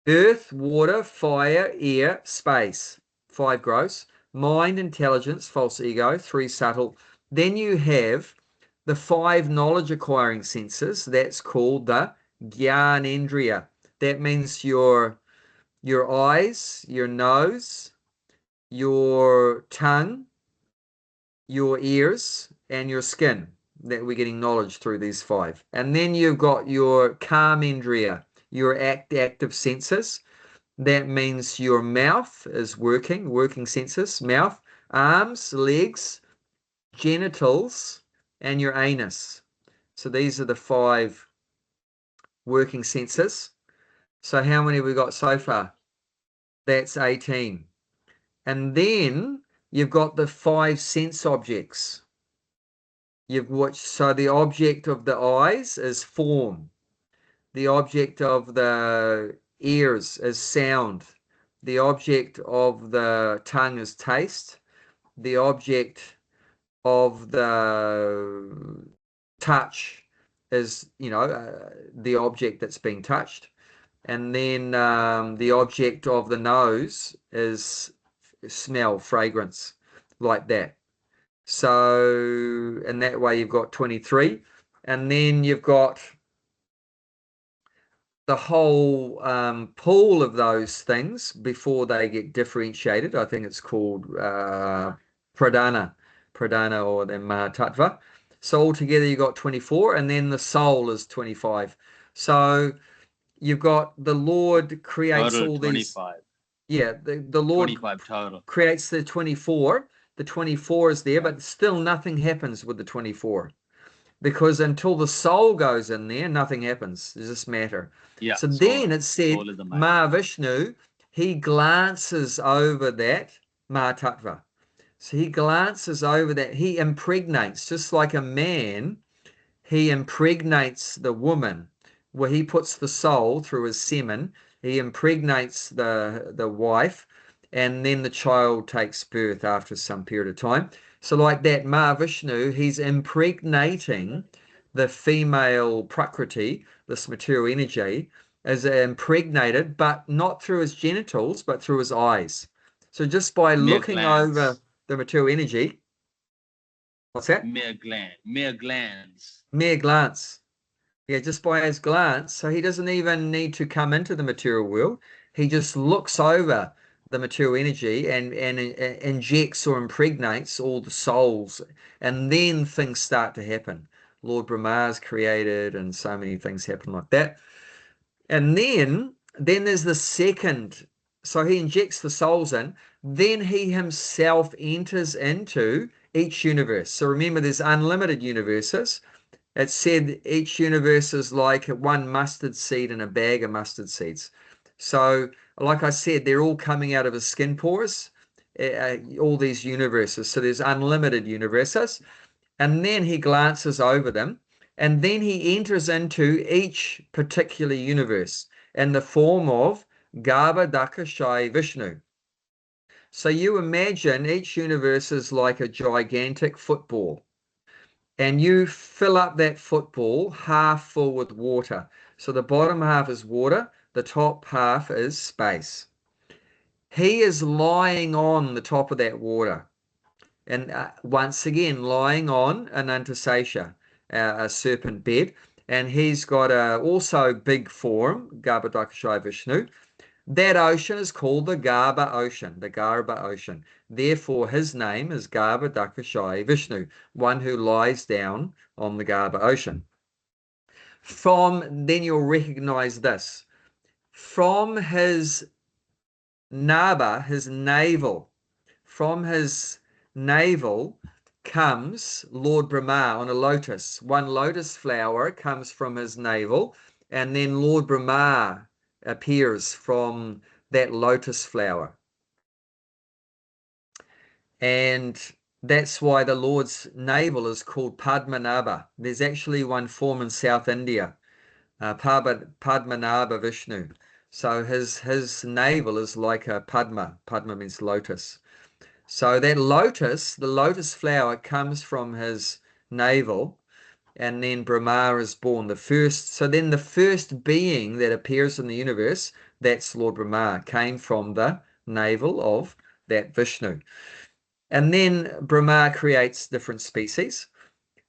Earth, water, fire, air, space. 5 gross. Mind, intelligence, false ego. 3 subtle. Then you have the 5 knowledge acquiring senses. That's called the Gyanendriya. That means your eyes, your nose, your tongue, your ears, and your skin. That we're getting knowledge through these 5. And then you've got your Karmendriya, your active senses. That means your mouth is working senses, mouth, arms, legs, genitals, and your anus. So these are the 5 working senses. So how many have we got so far? That's 18. And then you've got the 5 sense objects. So the object of the eyes is form. The object of the ears is sound. The object of the tongue is taste. The object of the touch is, the object that's being touched. And then the object of the nose is smell, fragrance, like that. So in that way, you've got 23. And then you've got the whole pool of those things before they get differentiated. I think it's called pradana or the Mahatattva. So altogether you've got 24, and then the soul is 25. So you've got the Lord creates Total all 25. these. Yeah, the Lord 25 total. creates the 24. The 24 is there, but still nothing happens with the 24. Because until the soul goes in there, nothing happens. It's just matter. Yeah. So then it said, soul is the mind. Mahavishnu, he glances over that Mahatattva. So he glances over that. He impregnates, just like a man, he impregnates the woman, where he puts the soul through his semen. He impregnates the wife, and then the child takes birth after some period of time. So like that, Mahavishnu, he's impregnating the female Prakriti, this material energy, as impregnated, but not through his genitals, but through his eyes. So just by Mere looking glands. over the material energy, what's that? Mere glands. Mere glance. Yeah, just by his glance. So he doesn't even need to come into the material world. He just looks over the material energy and injects or impregnates all the souls. And then things start to happen. Lord Brahma is created and so many things happen like that. And then there's the second. So he injects the souls in. Then he himself enters into each universe. So remember, there's unlimited universes. It said each universe is like one mustard seed in a bag of mustard seeds. So, like I said, they're all coming out of his skin pores, all these universes. So there's unlimited universes. And then he glances over them. And then he enters into each particular universe in the form of Garbhodakashai Vishnu. So you imagine each universe is like a gigantic football. And you fill up that football half full with water. So the bottom half is water, the top half is space. He is lying on the top of that water. And once again, lying on an antasasha, a serpent bed. And he's got also big form, Garbhodakashai Vishnu. That ocean is called the Garbha Ocean. Therefore, his name is Garbhodakashai Vishnu, one who lies down on the Garbha Ocean. Then you'll recognize this. From his nabha, his navel, comes Lord Brahma on a lotus. One lotus flower comes from his navel, and then Lord Brahma appears from that lotus flower. And that's why the Lord's navel is called Padmanabha. There's actually one form in South India. Padmanabha Vishnu. So his navel is like a Padma. Padma means lotus. So that lotus, the lotus flower, comes from his navel, and then Brahma is born. So then the first being that appears in the universe, that's Lord Brahma, came from the navel of that Vishnu. And then Brahma creates different species.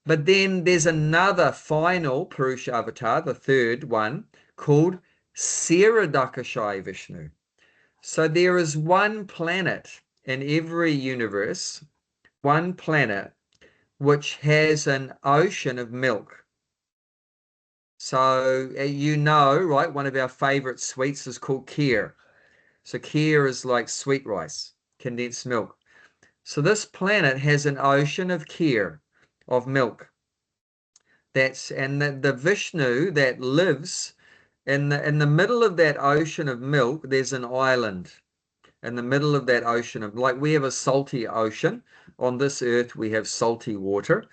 But then there's another final Purusha avatar, the third one, called Saradakashai Vishnu. So there is one planet in every universe, one planet which has an ocean of milk. So you know, right, one of our favorite sweets is called kheer. So kheer is like sweet rice, condensed milk. So this planet has an ocean of kheer, of milk. And the Vishnu that lives in the middle of that ocean of milk, there's an island. In the middle of that ocean of, like, we have a salty ocean. On this earth we have salty water,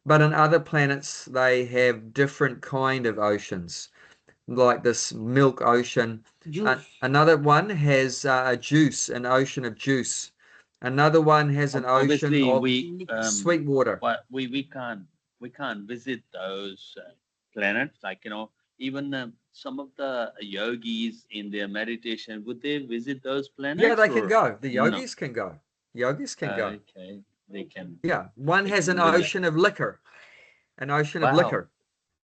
but in other planets they have different kind of oceans, like this milk ocean. Another one has an ocean of juice. Another one has an ocean Obviously, of sweet water. But we can't visit those planets. Like, even some of the yogis in their meditation, would they visit those planets? Yeah, they can go. The yogis can go. Yogis can go. Okay, they can. Yeah, one has an visit. ocean of liquor, an ocean of Wow. liquor.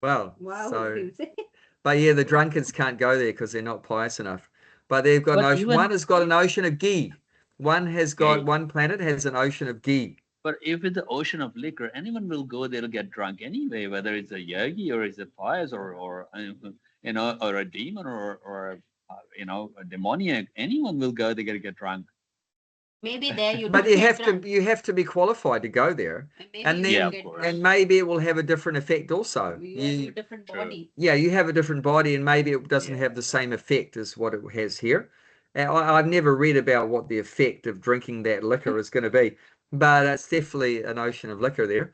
Well, Wow. so, but yeah, the drunkards can't go there because they're not pious enough. But they've got an But ocean. even- One has got an ocean of ghee. One has got Ghee. one planet has an ocean of ghee. But if it's the ocean of liquor, anyone will go there to get drunk anyway, whether it's a yogi or it's a pious or or a demon or a demoniac. Anyone will go there to get drunk. Maybe there you But don't you get have drunk. to be qualified to go there, Maybe and you then Yeah, don't of get course. drunk. and maybe it will have a different effect also. You have a different True. body. Yeah, you have a different body, and maybe it doesn't have the same effect as what it has here. And I've never read about what the effect of drinking that liquor is going to be, but it's definitely an ocean of liquor there.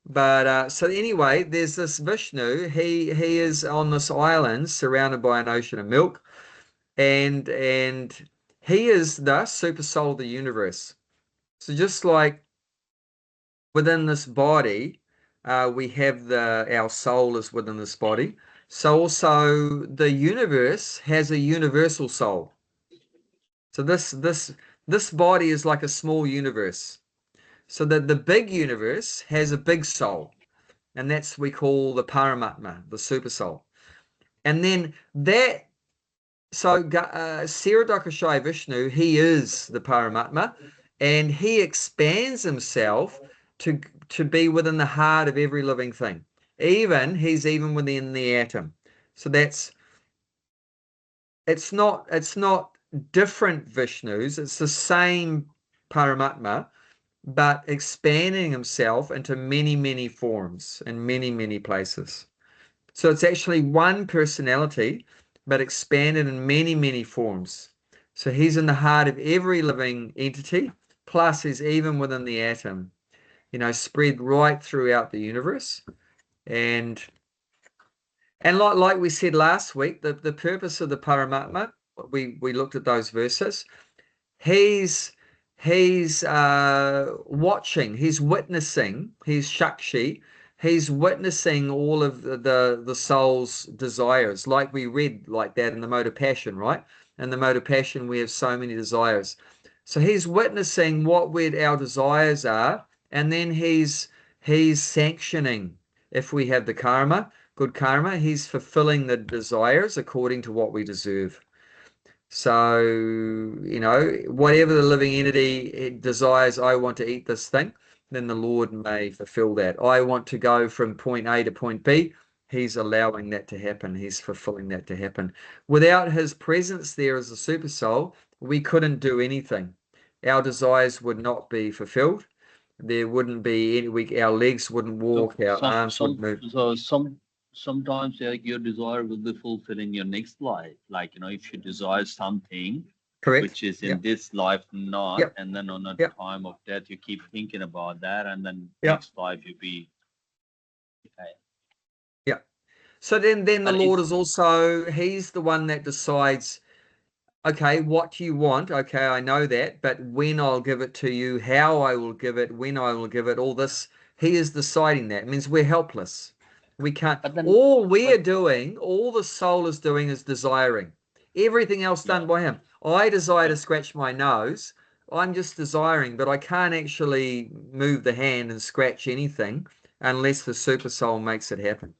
But so anyway, there's this Vishnu. He is on this island surrounded by an ocean of milk, and he is the super soul of the universe. So just like within this body, we have our soul is within this body. So also the universe has a universal soul. So this body is like a small universe. So that the big universe has a big soul, and that's we call the Paramatma, the super soul. And then Saradakashai Vishnu, he is the Paramatma, and he expands himself to be within the heart of every living thing. He's even within the atom. So it's not different Vishnus, it's the same Paramatma, but expanding himself into many, many forms in many, many places. So it's actually one personality, but expanded in many, many forms. So he's in the heart of every living entity, plus he's even within the atom, spread right throughout the universe. And like we said last week, the purpose of the Paramatma, we looked at those verses. He's watching, he's witnessing, he's Shakshi, he's witnessing all of the soul's desires, like we read like that in the mode of passion, right? In the mode of passion, we have so many desires. So he's witnessing what our desires are, and then he's sanctioning if we have the karma, good karma, he's fulfilling the desires according to what we deserve. So, whatever the living entity desires, I want to eat this thing, then the Lord may fulfill that. I want to go from point A to point B. He's allowing that to happen. He's fulfilling that to happen. Without his presence there as a super soul, we couldn't do anything. Our desires would not be fulfilled. There wouldn't be any, our legs wouldn't walk, our arms wouldn't move. So sometimes your desire will be fulfilled in your next life. Like, if you desire something, Correct. which is in this life not, Yep. and then on a Yep. time of death, you keep thinking about that, and then Yep. next life you be. Okay. So then the But Lord it's is also, he's the one that decides, okay, what do you want? Okay, I know that, but when I'll give it to you, how I will give it, when I will give it, all this, he is deciding that. It means we're helpless. We can't, but then all we but are doing, all the soul is doing is desiring. Everything else yeah. done by him. I desire to But scratch my nose. I'm just desiring, but I can't actually move the hand and scratch anything unless the super soul makes it happen.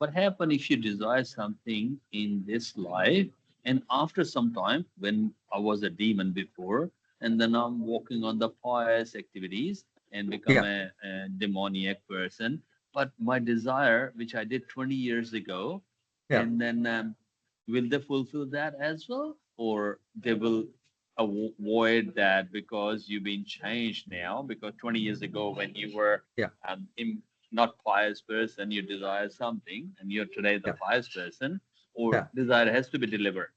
what happens if you desire something in this life, and after some time, when I was a demon before, and then I'm walking on the pious activities and become Yeah, a demoniac person, but my desire, which I did 20 years ago, yeah. and then will they fulfill that as well, or they will avoid that because you've been changed now? Because 20 years ago, when you were Yeah, not pious person, you desire something, and you're today the yeah, pious person, or yeah. desire has to be delivered.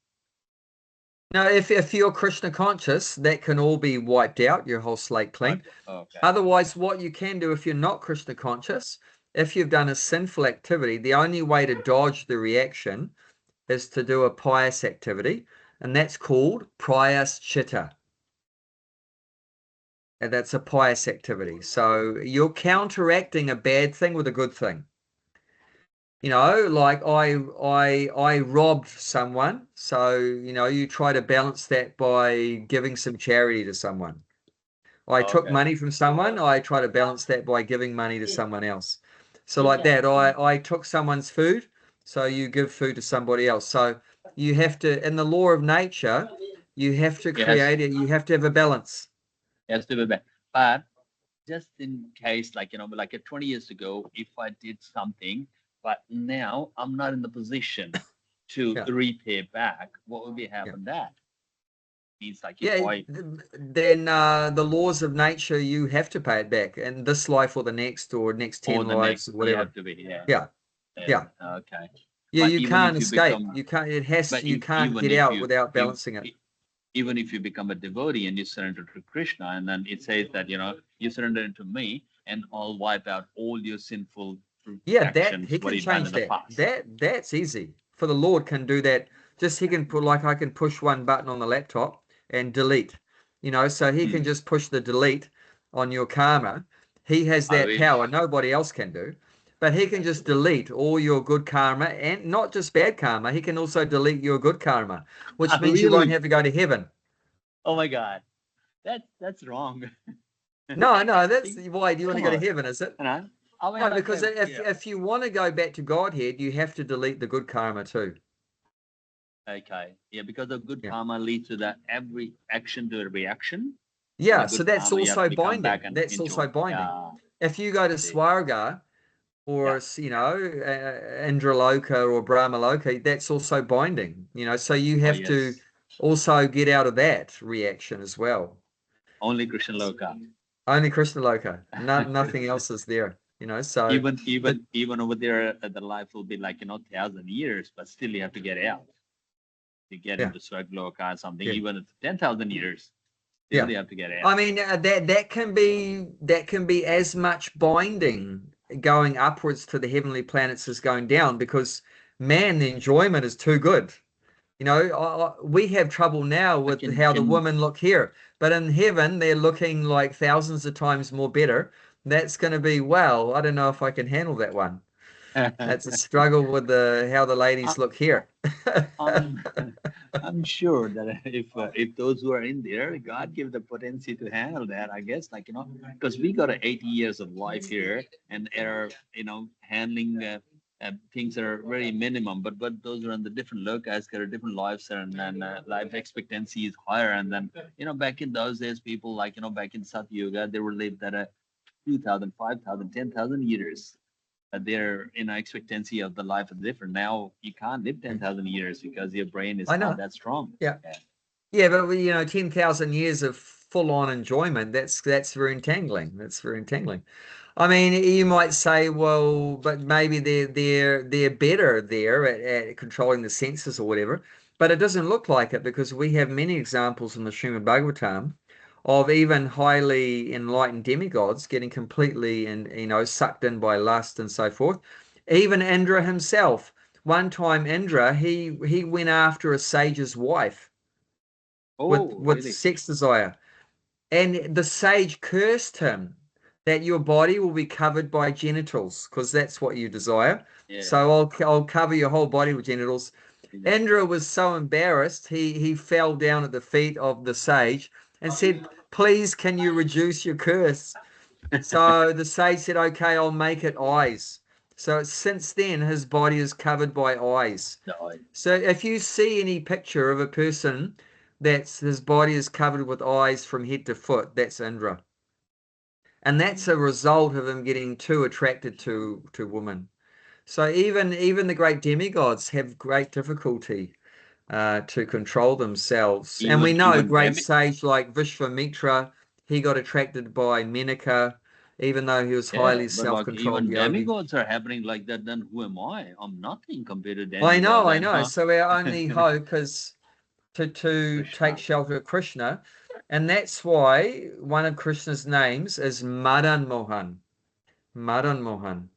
Now, if you're Krishna conscious, that can all be wiped out, your whole slate clean. Okay. Okay. Otherwise, what you can do if you're not Krishna conscious, if you've done a sinful activity, the only way to dodge the reaction is to do a pious activity, and that's called prayaschitta. And that's a pious activity. So you're counteracting a bad thing with a good thing. You know, like I robbed someone, so you try to balance that by giving some charity to someone. I took Okay. money from someone, I try to balance that by giving money to someone else. So like Mm, Yeah. that, I took someone's food, so you give food to somebody else. So you have to, in the law of nature, you have to yes, create it, you have to have a balance. has to be bad. But just in case, like, like 20 years ago, if I did something, but now I'm not in the position to Yeah. repay back, what will be Yeah. happen that? Means like if Yeah, I, then the laws of nature, you have to pay it back in this life or the next or next or 10 the next, lives or you whatever. have to be, yeah. Yeah. Yeah. Okay. Yeah, But you even can't if you escape. become, You can't, it has, but you can't even get if out you, without if, balancing it. even if you become a devotee and you surrender to Krishna, and then it says that, you surrender to me and I'll wipe out all your sinful Yeah, that actions, he what can you've done change in the that. past. That's easy. For the Lord can do that. Just he can put like I can push one button on the laptop and delete. So he can Hmm. just push the delete on your karma. He has I that power. wish. Nobody else can do. But he can just delete all your good karma and not just bad karma. He can also delete your good karma, which means you won't Really? have to go to heaven. Oh my God. That's wrong. No, no, that's why do you want to Come go to on. heaven, is it? You know? I mean, No, like, because if yeah. if you want to go back to Godhead, you have to delete the good karma too. Okay. Yeah, because the good Yeah. karma leads to that every action to a reaction. And the Yeah, so good that's karma, you have also to become back binding. and That's into, also binding. yeah, If you go I to see. Swarga Yeah. or Indraloka or Brahmaloka, that's also binding. So you Oh, have to yes. also get out of that reaction as well. Only Krishna Loka. Only Krishna Loka, nothing else is there. So even the even even over there, the life will be like 1,000 years, but still you have to get out to get yeah, into Swargloka or something. yeah, Even if 10,000 years, still yeah. you have to get I out. mean that can be as much binding going upwards to the heavenly planets as going down because man, the enjoyment is too good. We have trouble now I with can how the can women look here, but in heaven they're looking like thousands of times more better. That's going to be, well, I don't know if I can handle that one. That's a struggle with how the ladies I, look here. I'm I'm sure that if those who are in there, God give the potency to handle that. I guess, like, because we got 80 years of life here, and are handling things that are very minimum. But those are on the different lokas, got a different lives, and then life expectancy is higher. And then back in those days, people like back in Satya Yuga, they were lived at 2,000, 5,000, 10,000 years. Their expectancy of the life is different. Now you can't live 10,000 years because your brain is I not know. that strong. Yeah. Yeah. Yeah, but 10,000 years of full-on enjoyment, that's very entangling. That's very entangling. I mean, you might say, well, but maybe they're better there at controlling the senses or whatever. But it doesn't look like it because we have many examples in the Srimad Bhagavatam of even highly enlightened demigods getting completely sucked in by lust and so forth. Even Indra himself. One time Indra, he went after a sage's wife Oh, with really? sex desire. And the sage cursed him that your body will be covered by genitals because that's what you desire. Yeah. So I'll cover your whole body with genitals. Yeah. Indra was so embarrassed, he fell down at the feet of the sage and said, "Please, can you reduce your curse?" So the sage said, "Okay, I'll make it eyes." So since then, his body is covered by eyes. No, So if you see any picture of a person that's his body is covered with eyes from head to foot, that's Indra. And that's a result of him getting too attracted to women. So even the great demigods have great difficulty to control themselves. And we know great sage like Vishvamitra, he got attracted by Menaka, even though he was highly but like self-controlled even yogi. demigods are happening like that, then who am I? I'm nothing compared to I demigods. know. Huh? So our only hope is to Krishna. take shelter of Krishna. And that's why one of Krishna's names is Madan Mohan. Madan Mohan.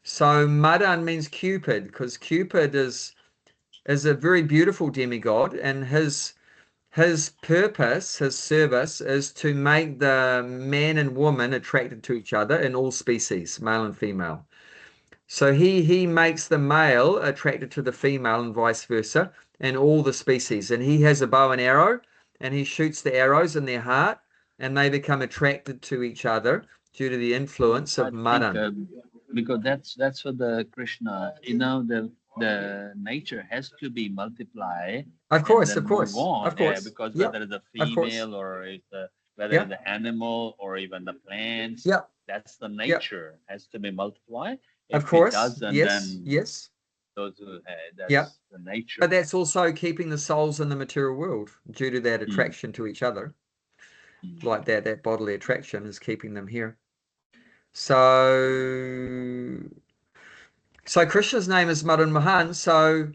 So Madan means Cupid, because Cupid is a very beautiful demigod, and his purpose, his service is to make the man and woman attracted to each other in all species, male and female. So he makes the male attracted to the female and vice versa in all the species. And he has a bow and arrow, and he shoots the arrows in their heart, and they become attracted to each other due to the influence of Madan. Because that's for the Krishna. The nature has to be multiplied. Of course, and then move on. of course. Because Yep. whether it's a Of course. female or whether Yep. it's the animal or even the plants, Yep. that's the nature has to be multiplied. Of If course. it doesn't, Yes. then Yes. those who that's Yep. the nature. But that's also keeping the souls in the material world due to that attraction to each other. Like that bodily attraction is keeping them here. So Krishna's name is Madan Mohan. So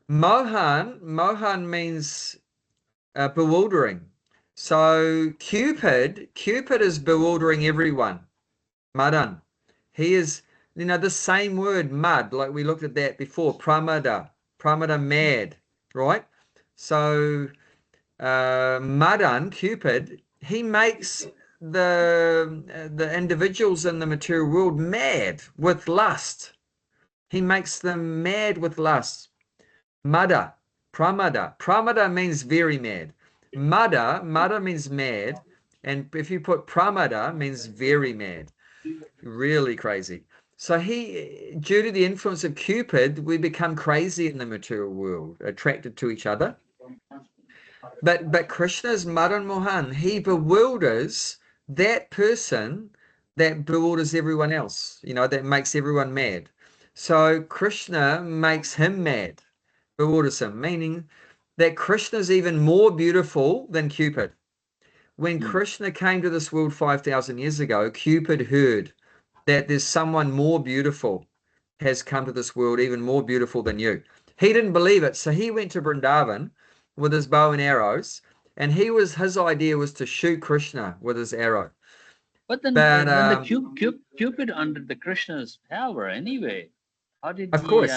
Mohan means bewildering. So Cupid is bewildering everyone. Madan. He is, the same word, mud, like we looked at that before, pramada, mad, right? So Madan, Cupid, he makes the individuals in the material world mad with lust. He makes them mad with lust. Mada, pramada means very mad. Mada means mad, and if you put pramada means very mad, really crazy. So due to the influence of Cupid, we become crazy in the material world, attracted to each other. But Krishna's Madan Mohan, he bewilders that person that bewilders everyone else, that makes everyone mad. So Krishna makes him mad, bewilders him, meaning that Krishna's even more beautiful than Cupid. When Krishna came to this world 5,000 years ago, Cupid heard that there's someone more beautiful has come to this world, even more beautiful than you. He didn't believe it, so he went to Vrindavan with his bow and arrows, and his idea was to shoot Krishna with his arrow. But then the Cupid under the Krishna's power anyway. How did of course.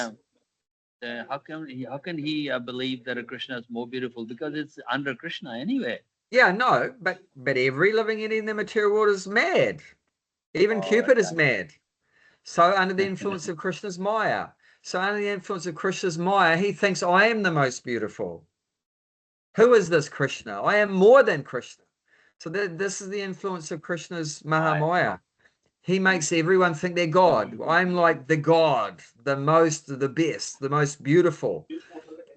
How can he believe that a Krishna is more beautiful? Because it's under Krishna anyway. Yeah, no, but every living entity in the material world is mad. Even Cupid is mad. So under the influence of Krishna's Maya. So under the influence of Krishna's Maya, he thinks I am the most beautiful. Who is this Krishna? I am more than Krishna. So this is the influence of Krishna's Mahamaya. He makes everyone think they're God. I'm like the God, the best, the most beautiful.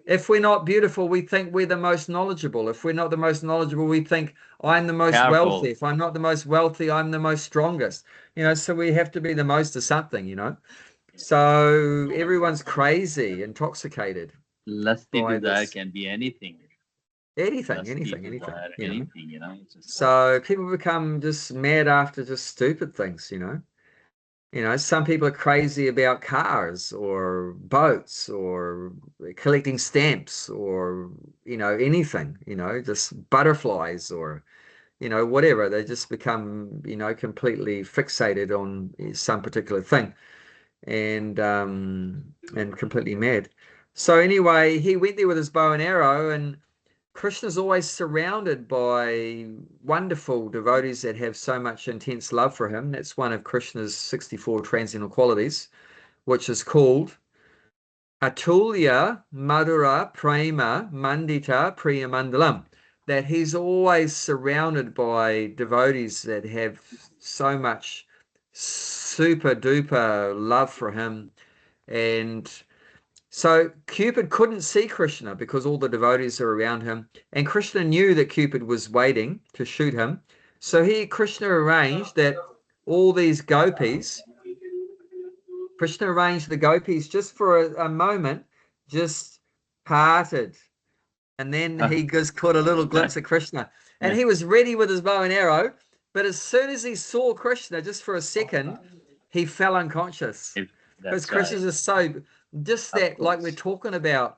If we're not beautiful, we think we're the most knowledgeable. If we're not the most knowledgeable, we think I'm the most wealthy. If I'm not the most wealthy, I'm the most strongest. So we have to be the most of something, So everyone's crazy, intoxicated. Lusty desire can be anything. Anything. Anything. So people become just mad after just stupid things, some people are crazy about cars or boats or collecting stamps or, anything, just butterflies or, whatever. They just become, completely fixated on some particular thing. and completely mad. So anyway, he went there with his bow and arrow, and Krishna's always surrounded by wonderful devotees that have so much intense love for him. That's one of Krishna's 64 transcendental qualities, which is called Atulya Madhura Prema Mandita Priya Mandalam. That he's always surrounded by devotees that have so much super duper love for him. And so Cupid couldn't see Krishna because all the devotees are around him. And Krishna knew that Cupid was waiting to shoot him. So Krishna arranged that all these gopis, Krishna arranged the gopis just for a moment, just parted. And then he just caught a little glimpse of Krishna. And he was ready with his bow and arrow. But as soon as he saw Krishna, just for a second, he fell unconscious. Because Krishna is so, just that, like we're talking about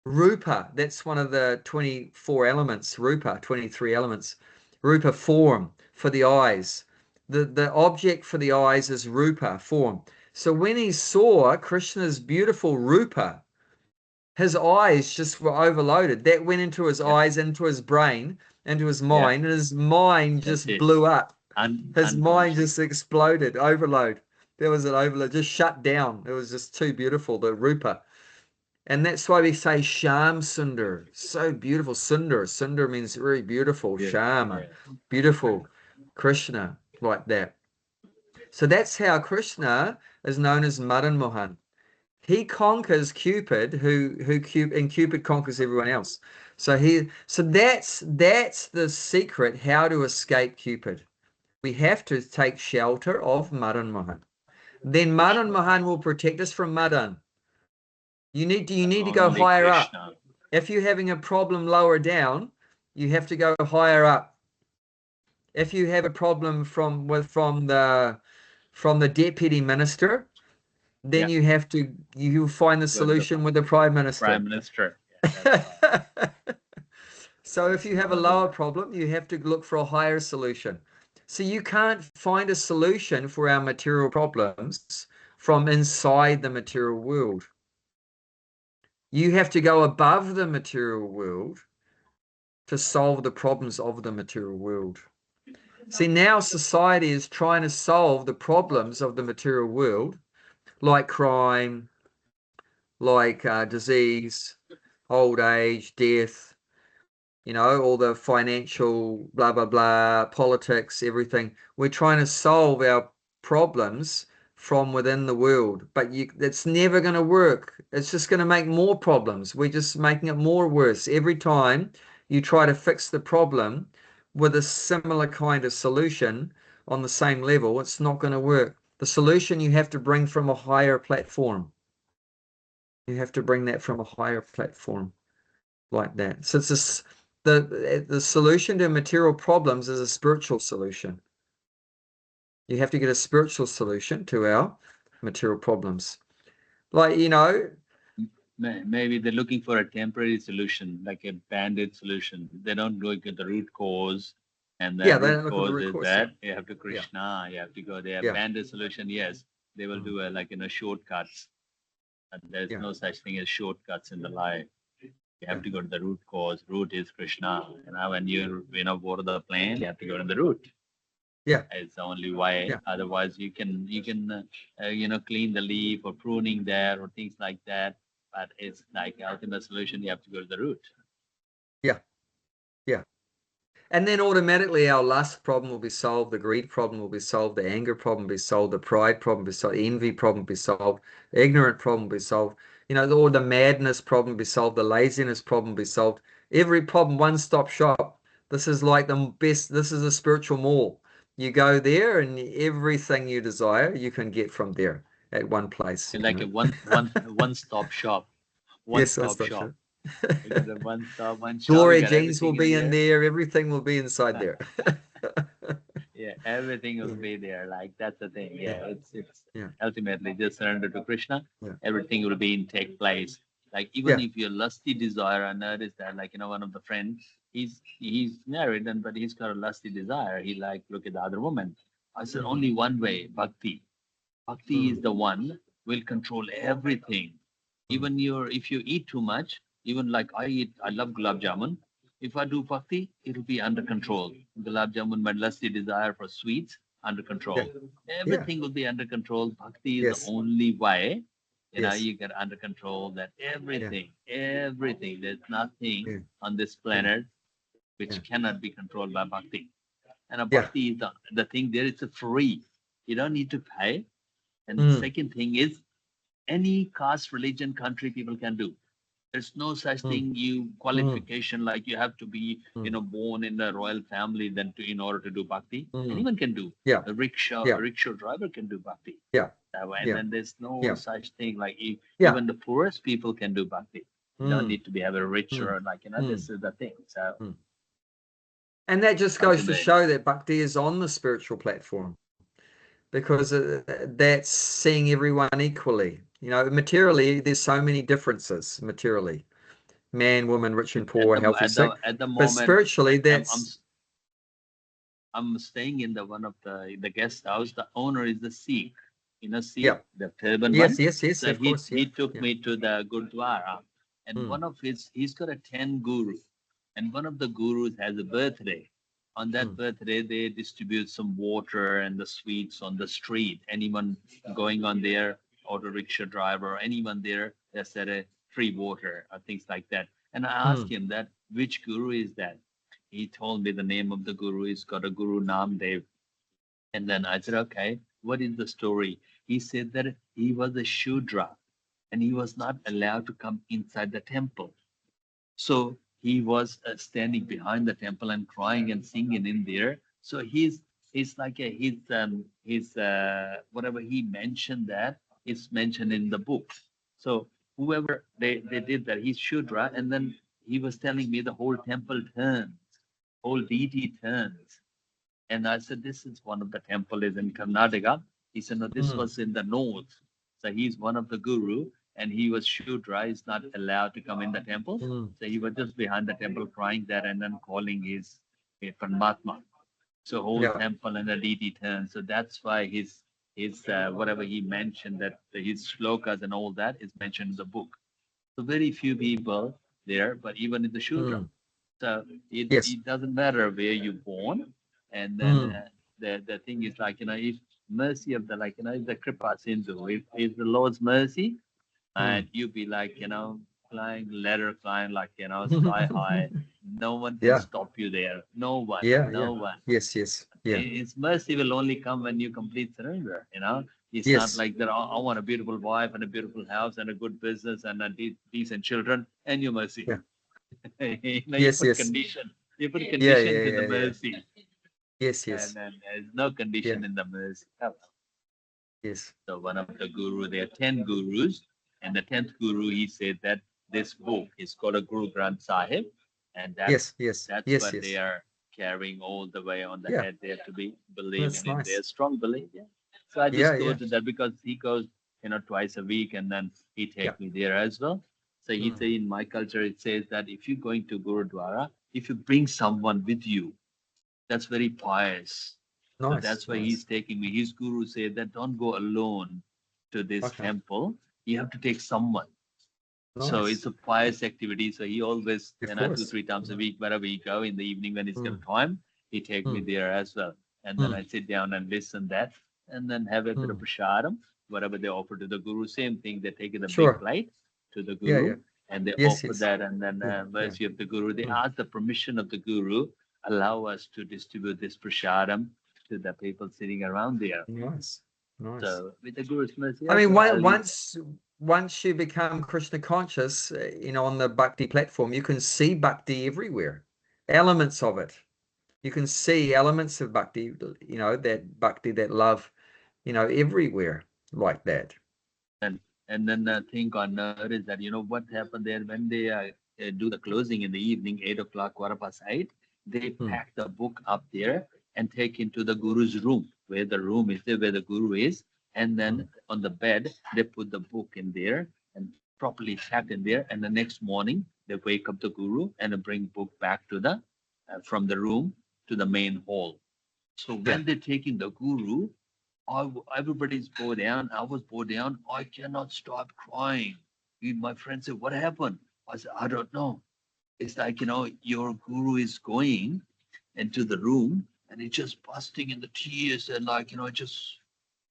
Rupa, that's one of the 24 elements, Rupa, 23 elements. Rupa, form for the eyes. The object for the eyes is Rupa, form. So when he saw Krishna's beautiful Rupa, his eyes just were overloaded. That went into his eyes, into his brain, into his mind, and his mind just blew up. His mind just exploded, overload. There was an overload, just shut down. It was just too beautiful, the Rupa. And that's why we say Sham Sundar. So beautiful. Sundar. Sundar means very beautiful. Sham, beautiful. Krishna, like that. So that's how Krishna is known as Madan Mohan. He conquers Cupid, and Cupid conquers everyone else. So that's the secret, how to escape Cupid. We have to take shelter of Madan Mohan. Then Madan Mohan will protect us from Madan. You need to go higher up. If you're having a problem lower down, you have to go higher up. If you have a problem from the deputy minister, then you find the solution with the prime minister. Prime Minister. So if you have a lower problem, you have to look for a higher solution. So you can't find a solution for our material problems from inside the material world. You have to go above the material world to solve the problems of the material world. See, now society is trying to solve the problems of the material world, like crime, like disease, old age, death, all the financial blah, blah, blah, politics, everything. We're trying to solve our problems from within the world, but it's never going to work. It's just going to make more problems. We're just making it more worse. Every time you try to fix the problem with a similar kind of solution on the same level, it's not going to work. The solution you have to bring from a higher platform. You have to bring that from a higher platform like that. So it's the solution to material problems is a spiritual solution. You have to get a spiritual solution to our material problems. Like, maybe they're looking for a temporary solution, like a band-aid solution. They don't go to the root cause. And the root cause is that you have to Krishna, you have to go there. Band-aid solution, yes, they will do shortcuts. And there's no such thing as shortcuts in the life. You have to go to the root cause. Root is Krishna. And when you board the plane, you have to go to the root. Yeah, it's the only way. Yeah. Otherwise, you can clean the leaf or pruning there or things like that. But it's like ultimate solution. You have to go to the root. and then automatically our lust problem will be solved, the greed problem will be solved, the anger problem will be solved, the pride problem will be solved, the envy problem will be solved, the ignorant problem will be solved, all the madness problem will be solved, the laziness problem will be solved. Every problem, one-stop shop. This is like the best. This is a spiritual mall. You go there, and everything you desire, you can get from there at one place. It's like a one-stop shop. One-stop shop. One Gloria jeans will be in there. Everything will be inside there. Yeah, everything will be there. Like that's the thing. Yeah, it's ultimately just surrender to Krishna. Everything will be in take place. Like even if you're lusty desire, I noticed that one of the friends, he's married but he's got a lusty desire. He look at the other woman. I said only one way, bhakti. Bhakti is the one will control everything. Even if you eat too much, even like I love gulab jamun. If I do bhakti, it'll be under control. Gulab jamun, my lusty desire for sweets, under control. Yeah. Everything will be under control. Bhakti is Yes. the only way, Yes. you get under control that everything, there's nothing Yeah. on this planet which Yeah. cannot be controlled by bhakti. And a Yeah. bhakti is the thing there, it's a free. You don't need to pay. And the Mm. second thing is any caste, religion, country people can do. There's no such thing qualification like you have to be born in a royal family then in order to do bhakti. Anyone can do. Yeah. A rickshaw Yeah. driver can do bhakti. Yeah. And then there's no Yeah. such thing like Yeah. even the poorest people can do bhakti. You don't need to be have a rich or this is the thing. So And that just goes to ultimately, show that bhakti is on the spiritual platform, because that's seeing everyone equally. Materially, there's so many differences materially. Man, woman, rich and poor, healthy, sick. at the But moment, spiritually, that's... I'm staying in one of the guest house. The owner is the Sikh, Sikh, Yeah. the turban Yes, one. yes, yes, So of course. he took me to the Gurdwara, and one of he's got a 10 guru, and one of the gurus has a birthday. On that birthday, they distribute some water and the sweets on the street. Anyone going on there, auto rickshaw driver, or anyone there, they said a free water or things like that. And I asked him that, which guru is that? He told me the name of the guru. He's got a Guru Namdev. And then I said, okay, what is the story? He said that he was a Shudra and he was not allowed to come inside the temple. So he was standing behind the temple and crying and singing in there. So he's like his whatever he mentioned that is mentioned in the book. So whoever they did that, he's Shudra, and then he was telling me the whole temple turns, whole deity turns. And I said, this is one of the temple is in Karnataka. He said, no, this was in the north. So he's one of the guru, and he was Shudra, he's not allowed to come in the temple. So he was just behind the temple crying there and then calling his Paramatma. So whole temple and the deity turns. So that's why his whatever he mentioned, that his shlokas and all that is mentioned in the book. So very few people there, but even in the Shudra. So it doesn't matter where you're born. And then the thing is like, if mercy of the, if the Kripa Sindhu, if the Lord's mercy, and you be like, flying, ladder flying like, sky high, no one can stop you there. No one, no one. Yes, yes. Yeah. His mercy will only come when you complete surrender, It's not like that, I want a beautiful wife and a beautiful house and a good business and a decent children and your mercy. You put condition. You put condition to the mercy. Yes, yes. And then there's no condition in the mercy. Yes. So one of the guru, there are 10 gurus, and the 10th guru, he said that this book is called a Guru Granth Sahib, and that's what they are carrying all the way on the head there to be believing in their strong belief. So I just go to that because he goes, twice a week, and then he takes me there as well. So he say in my culture, it says that if you're going to Gurudwara, if you bring someone with you, that's very pious. So that's why he's taking me. His guru said that don't go alone to this temple. You have to take someone. So it's a pious activity. So he always, 2-3 times a week, wherever he go in the evening when he's got time, he take me there as well. And then I sit down and listen that, and then have a bit of prasadam, whatever they offer to the guru. Same thing, they take in a big plate to the guru, and they offer that, and then mercy of the guru. They ask the permission of the guru, allow us to distribute this prasadam to the people sitting around there. Nice. So with the guru's mercy, I mean, once you become Krishna conscious, on the bhakti platform, you can see bhakti everywhere, elements of it. You can see elements of bhakti, that bhakti, that love, everywhere like that. And then the thing on earth is that, what happened there when they do the closing in the evening, 8 o'clock, side, they pack the book up there and take into the guru's room, where the room is there, where the guru is. And then on the bed, they put the book in there and properly packed in there. And the next morning, they wake up the guru and bring book back to the, from the room to the main hall. So when they're taking the guru, everybody's bowed down. I was bowed down. I cannot stop crying. My friend said, "What happened?" I said, "I don't know." It's like, your guru is going into the room and it's just busting in the tears and like, just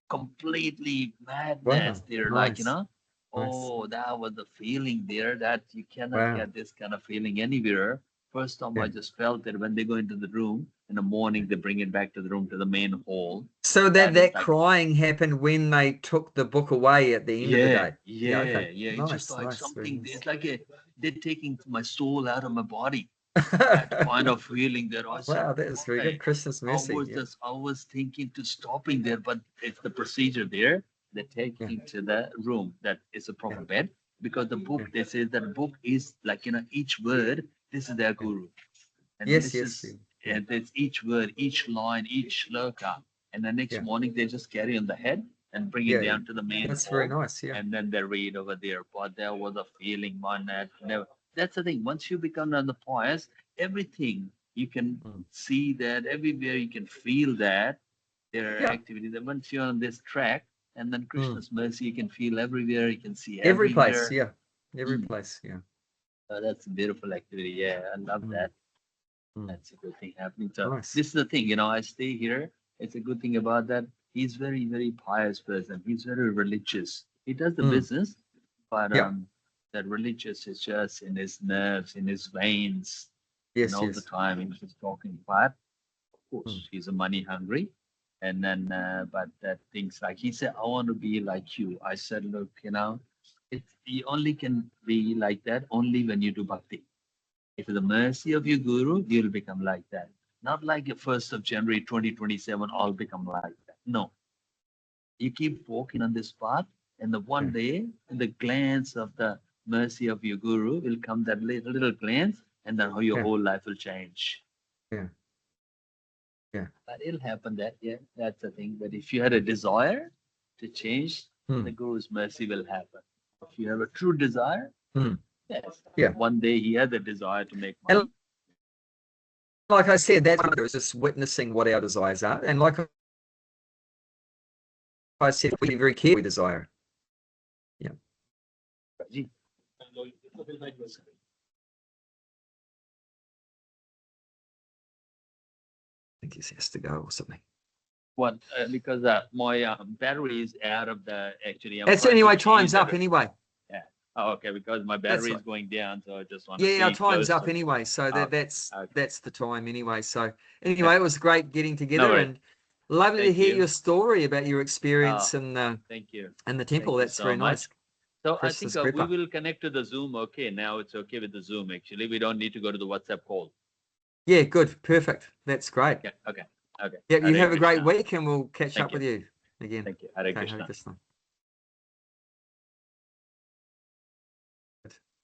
completely madness Wow. there. Nice. Nice. Oh, that was the feeling there that you cannot Wow. get this kind of feeling anywhere. First time I Yeah. just felt that when they go into the room in the morning, they bring it back to the room, to the main hall. So That is that like, crying happened when they took the book away at the end of the day. yeah. Okay. It's just Nice. like Nice. Very something, nice. it's like they're taking my soul out of my body. That kind of feeling that I said, Wow, that is very "Why?" good. Christmas mercy. Yeah. I was thinking to stopping there, but it's the procedure there. They take Yeah. you to the room that is a proper Yeah. bed, because the book, Yeah. they say that book is like, each word, this is their guru. And Yes. this Yes. is, Yeah. and it's each word, each line, each shloka. And the next Yeah. morning they just carry on the head and bring Yeah. it Yeah. down to the main That's hall. very nice. Yeah. And then they read over there. But there was a feeling, man, that never. That's the thing. Once you become on the pious, everything you can see that everywhere, you can feel that there are Yeah. activities. And once you're on this track, and then Krishna's mercy, you can feel everywhere. You can see Every place. everywhere. Yeah. Every place. Yeah. That's a beautiful activity. Yeah, I love that. That's a good thing happening. So Nice. this is the thing, I stay here. It's a good thing about that. He's very, very pious person. He's very religious. He does the business, but Yeah. that religious is just in his nerves, in his veins, Yes. and all Yes. the time he's just talking. But of course, he's a money hungry. And then, but that things like he said, I want to be like you. I said, look, you only can be like that only when you do bhakti. If the mercy of your guru, you'll become like that. Not like the 1st of January 2027, all become like that. No. You keep walking on this path, and the one day, in the glance of the mercy of your guru will come, that little glance, and then how your whole life will change. Yeah. Yeah. But it'll happen that, that's the thing. But if you had a desire to change, the guru's mercy will happen. If you have a true desire, yes. Yeah. One day he had the desire to make money. And like I said, that's what it is, just witnessing what our desires are. And like I said, we be very careful we desire. Yeah. I think he has to go or something. What? Because my battery is out of the, actually. It's anyway, time's up anyway. Yeah. Oh, okay. Because my battery is going down, so I just want to see our time's up closer. anyway. So that's Okay. the time anyway. So anyway, it was great getting together, worries. and lovely to Thank hear you. your story about your experience Thank you. and the temple. Thank you That's so very much. nice. So Krishna's I think we Kripa. will connect to the Zoom. Okay, now it's okay with the Zoom. Actually, we don't need to go to the WhatsApp call. Yeah, good. Perfect. That's great. Yeah. Okay. Yeah, you Hare have a great Krishna. week, and we'll catch Thank up with you again. Thank you. Hare Okay, Krishna. Hare Krishna.